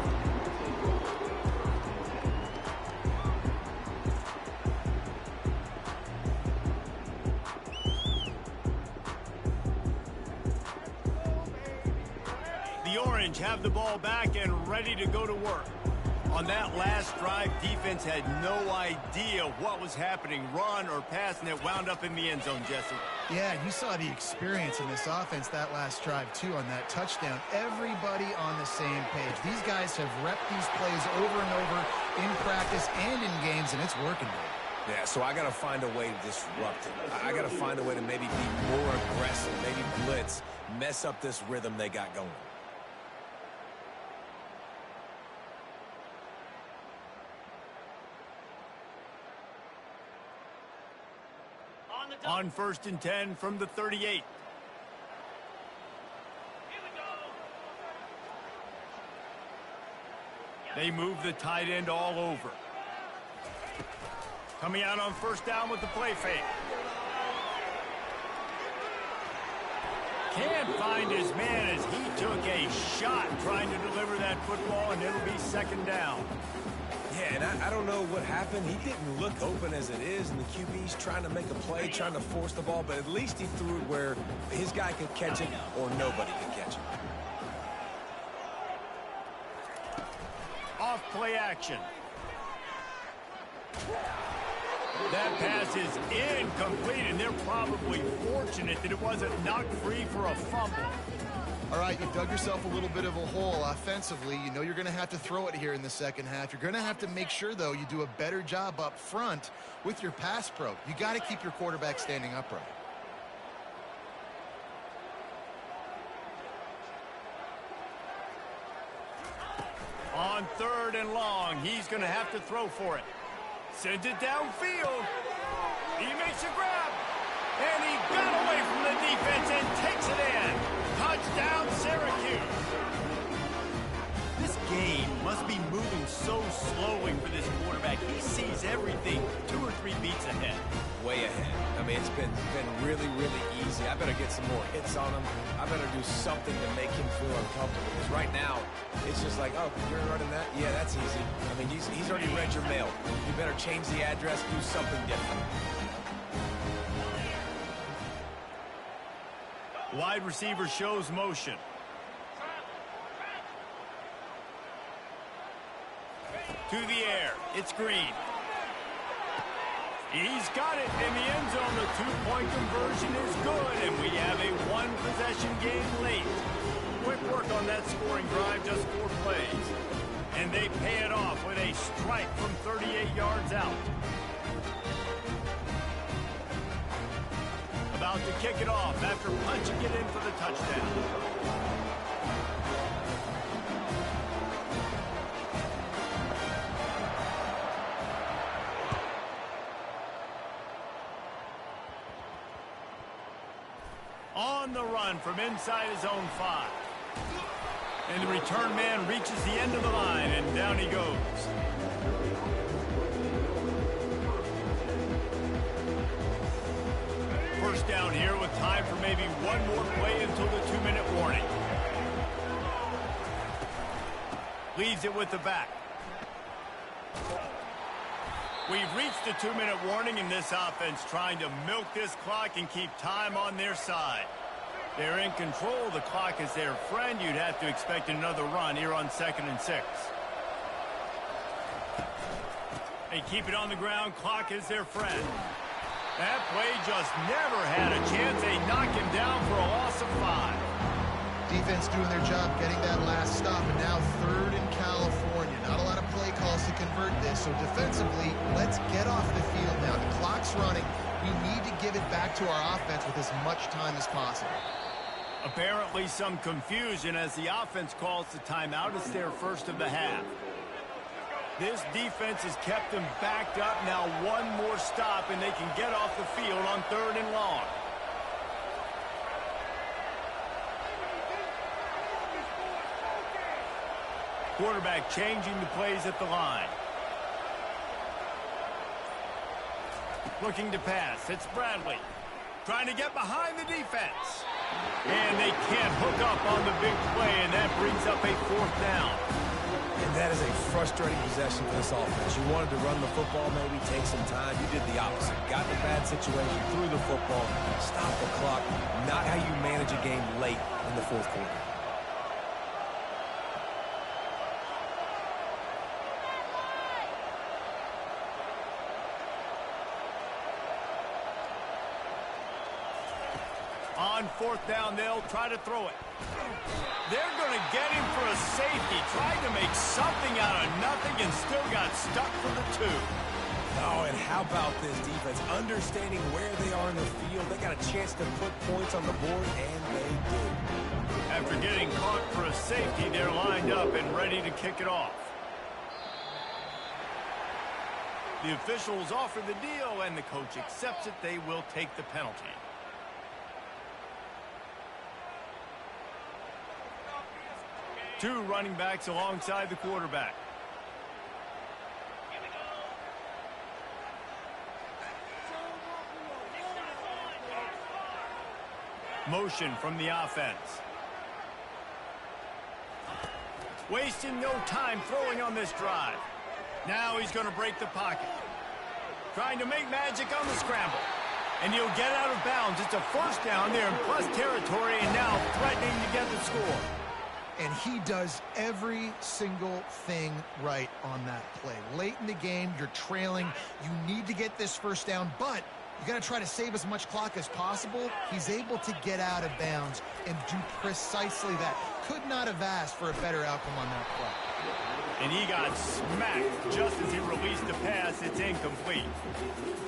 The Orange have the ball back and ready to go to work. On that last drive, defense had no idea what was happening, run or pass, and it wound up in the end zone, Jesse. Yeah, you saw the experience in this offense that last drive, too, on that touchdown. Everybody on the same page. These guys have repped these plays over and over in practice and in games, and it's working. Yeah, so I got to find a way to disrupt it. I got to find a way to maybe be more aggressive, maybe blitz, mess up this rhythm they got going. On 1st and 10 from the 38. They move the tight end all over. Coming out on 1st down with the play fake. Can't find his man as he took a shot trying to deliver that football, and it'll be 2nd down. Yeah, and I don't know what happened. He didn't look open as it is, and the QB's trying to make a play, trying to force the ball, but at least he threw it where his guy could catch it or nobody could catch it. Off play action. That pass is incomplete, and they're probably fortunate that it wasn't knocked free for a fumble. All right, you've dug yourself a little bit of a hole offensively. You know you're going to have to throw it here in the second half. You're going to have to make sure, though, you do a better job up front with your pass pro. You got to keep your quarterback standing upright. On 3rd and long, he's going to have to throw for it. Sends it downfield. He makes a grab. And he got away from the defense and takes it in. Touchdown, Syracuse. This game must be moving so slowly for this quarterback. He sees everything 2 or 3 beats ahead. Way ahead. I mean, it's been really, really easy. I better get some more hits on him. I better do something to make him feel uncomfortable. Because right now, it's just like, oh, you're running that? Yeah, that's easy. I mean, he's already read your mail. You better change the address, do something different. Wide receiver shows motion. To the air. It's Green. He's got it in the end zone. The 2-point conversion is good, and we have a 1-possession game late. Quick work on that scoring drive, just 4 plays. And they pay it off with a strike from 38 yards out. About to kick it off after punching it in for the touchdown. On the run from inside his own 5. And the return man reaches the end of the line, and down he goes. First down here with time for maybe one more play until the 2-minute warning. Leaves it with the back. We've reached the 2-minute warning in this offense, trying to milk this clock and keep time on their side. They're in control. The clock is their friend. You'd have to expect another run here on 2nd and 6. They keep it on the ground. Clock is their friend. That play just never had a chance. They knock him down for a loss of 5. Defense doing their job getting that last stop, and now 3rd in California. Not a lot of play calls to convert this, so defensively, let's get off the field now. The clock's running. We need to give it back to our offense with as much time as possible. Apparently some confusion as the offense calls the timeout. It's their first of the half. This defense has kept them backed up. Now one more stop, and they can get off the field on 3rd and long. Quarterback changing the plays at the line. Looking to pass. It's Bradley. Trying to get behind the defense. And they can't hook up on the big play, and that brings up a 4th down. And that is a frustrating possession for this offense. You wanted to run the football, maybe take some time. You did the opposite. Got in a bad situation, threw the football, stopped the clock. Not how you manage a game late in the 4th quarter. On 4th down, they'll try to throw it. They're going to get him for a safety. Tried to make something out of nothing and still got stuck for the 2. Oh, and how about this defense? Understanding where they are in the field. They got a chance to put points on the board, and they do. After getting caught for a safety, they're lined up and ready to kick it off. The officials offer the deal, and the coach accepts it. They will take the penalty. Two running backs alongside the quarterback. Motion from the offense. Wasting no time throwing on this drive. Now he's going to break the pocket. Trying to make magic on the scramble. And he'll get out of bounds. It's a 1st down there in plus territory, and now threatening to get the score. And he does every single thing right on that play. Late in the game, you're trailing. You need to get this 1st down, but you got to try to save as much clock as possible. He's able to get out of bounds and do precisely that. Could not have asked for a better outcome on that play. And he got smacked just as he released the pass. It's incomplete.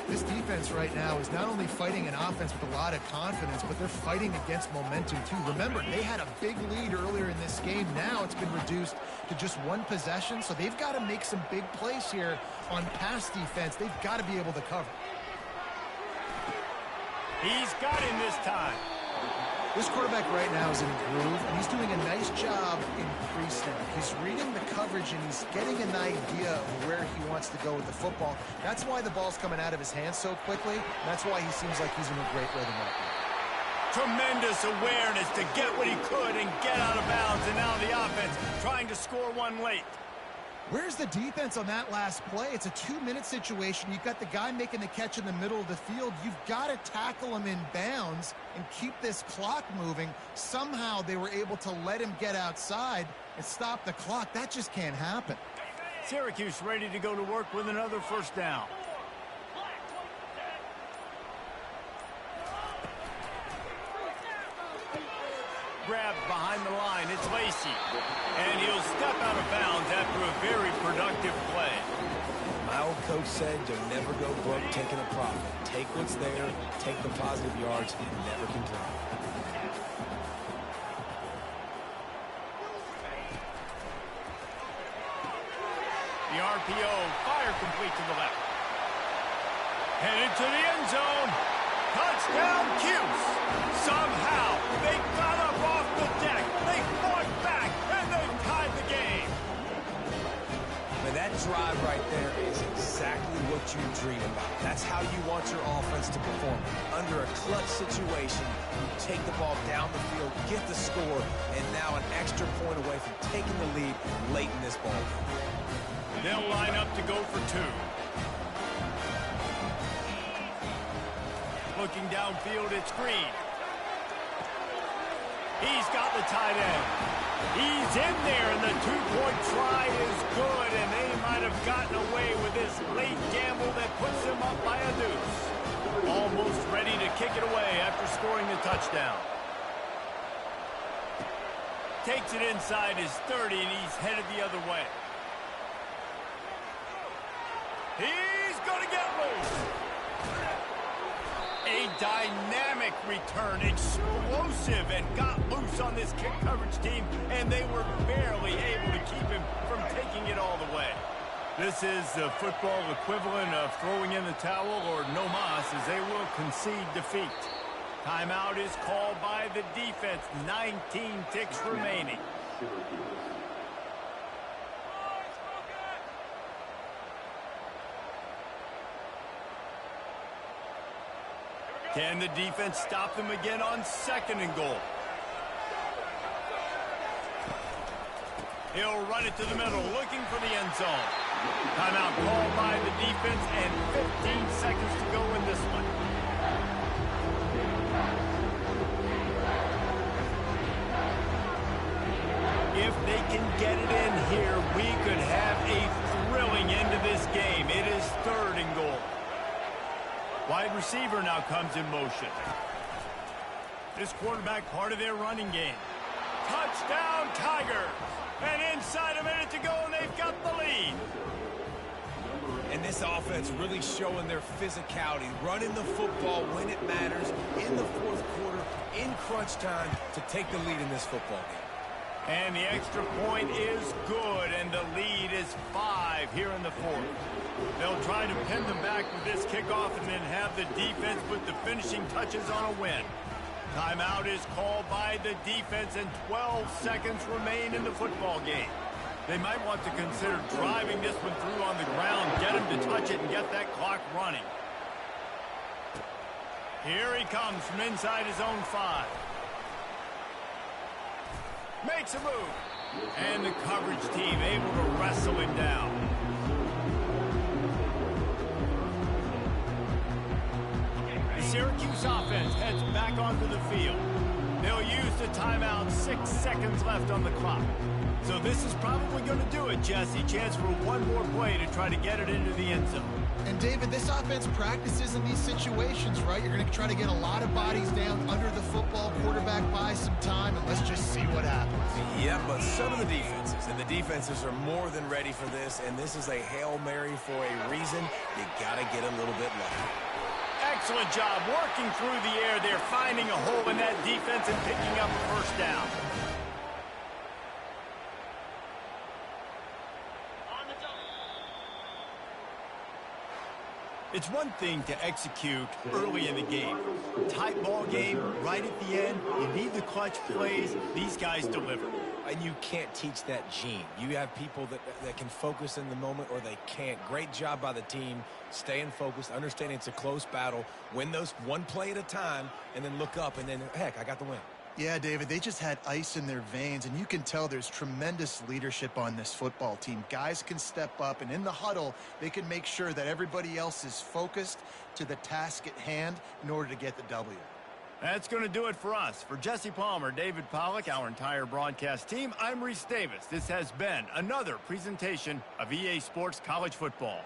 This defense right now is not only fighting an offense with a lot of confidence, but they're fighting against momentum too. Remember, they had a big lead earlier in this game. Now it's been reduced to just 1 possession, so they've got to make some big plays here on pass defense. They've got to be able to cover. He's got him this time. This quarterback right now is in a groove, and he's doing a nice job in pre-snap. He's reading the coverage, and he's getting an idea of where he wants to go with the football. That's why the ball's coming out of his hands so quickly. That's why he seems like he's in a great rhythm right now. Tremendous awareness to get what he could and get out of bounds, and now the offense trying to score one late. Where's the defense on that last play? It's a 2-minute situation. You've got the guy making the catch in the middle of the field. You've got to tackle him in bounds and keep this clock moving. Somehow they were able to let him get outside and stop the clock. That just can't happen. Syracuse ready to go to work with another 1st down. Grabbed behind the line. It's Lacey. And he'll step out of bounds after a very productive play. My old coach said you'll never go broke taking a profit. Take what's there, take the positive yards, and never complain. The RPO, fire complete to the left. Headed to the end zone. Touchdown, Cuse. Somehow, they got up off the deck. They fought back, and they tied the game. But that drive right there is exactly what you dream about. That's how you want your offense to perform. Under a clutch situation, you take the ball down the field, get the score, and now an extra point away from taking the lead late in this ball game. They'll line up to go for 2. Looking downfield, it's Green. He's got the tight end. He's in there, and the two-point try is good, and they might have gotten away with this late gamble that puts them up by a deuce. Almost ready to kick it away after scoring the touchdown. Takes it inside his 30, and he's headed the other way. He's going to get loose. A dynamic return, explosive, and got loose on this kick coverage team, and they were barely able to keep him from taking it all the way. This is the football equivalent of throwing in the towel or no mas, as they will concede defeat. Timeout is called by the defense. 19 ticks remaining. Can the defense stop them again on 2nd and goal? He'll run it to the middle, looking for the end zone. Timeout called by the defense, and 15 seconds to go in this one. If they can get it in here, we could have a thrilling end to this game. It is 3rd and goal. Wide receiver now comes in motion. This quarterback part of their running game. Touchdown, Tigers! And inside a minute to go, and they've got the lead. And this offense really showing their physicality, running the football when it matters, in the 4th quarter, in crunch time, to take the lead in this football game. And the extra point is good, and the lead is 5 here in the 4th. They'll try to pin them back with this kickoff and then have the defense put the finishing touches on a win. Timeout is called by the defense, and 12 seconds remain in the football game. They might want to consider driving this one through on the ground, get him to touch it, and get that clock running. Here he comes from inside his own 5. Makes a move. And the coverage team able to wrestle him down. The Syracuse offense heads back onto the field. They'll use the timeout, 6 seconds left on the clock. So this is probably going to do it, Jesse. Chance for one more play to try to get it into the end zone. And David, this offense practices in these situations, right? You're going to try to get a lot of bodies down under the football, quarterback buys some time, and let's just see what happens. Yeah, but some of the defenses, and the defenses are more than ready for this, and this is a Hail Mary for a reason. You got to get a little bit lucky. Excellent job working through the air. They're finding a hole in that defense and picking up the first down. It's one thing to execute early in the game. Tight ball game, right at the end, you need the clutch plays. These guys deliver. And you can't teach that gene. You have people that can focus in the moment or they can't. Great job by the team, staying focused, understanding it's a close battle, win those one play at a time, and then look up, and then, heck, I got the win. Yeah, David, they just had ice in their veins, and you can tell there's tremendous leadership on this football team. Guys can step up, and in the huddle, they can make sure that everybody else is focused to the task at hand in order to get the W. That's going to do it for us. For Jesse Palmer, David Pollack, our entire broadcast team, I'm Reese Davis. This has been another presentation of EA Sports College Football.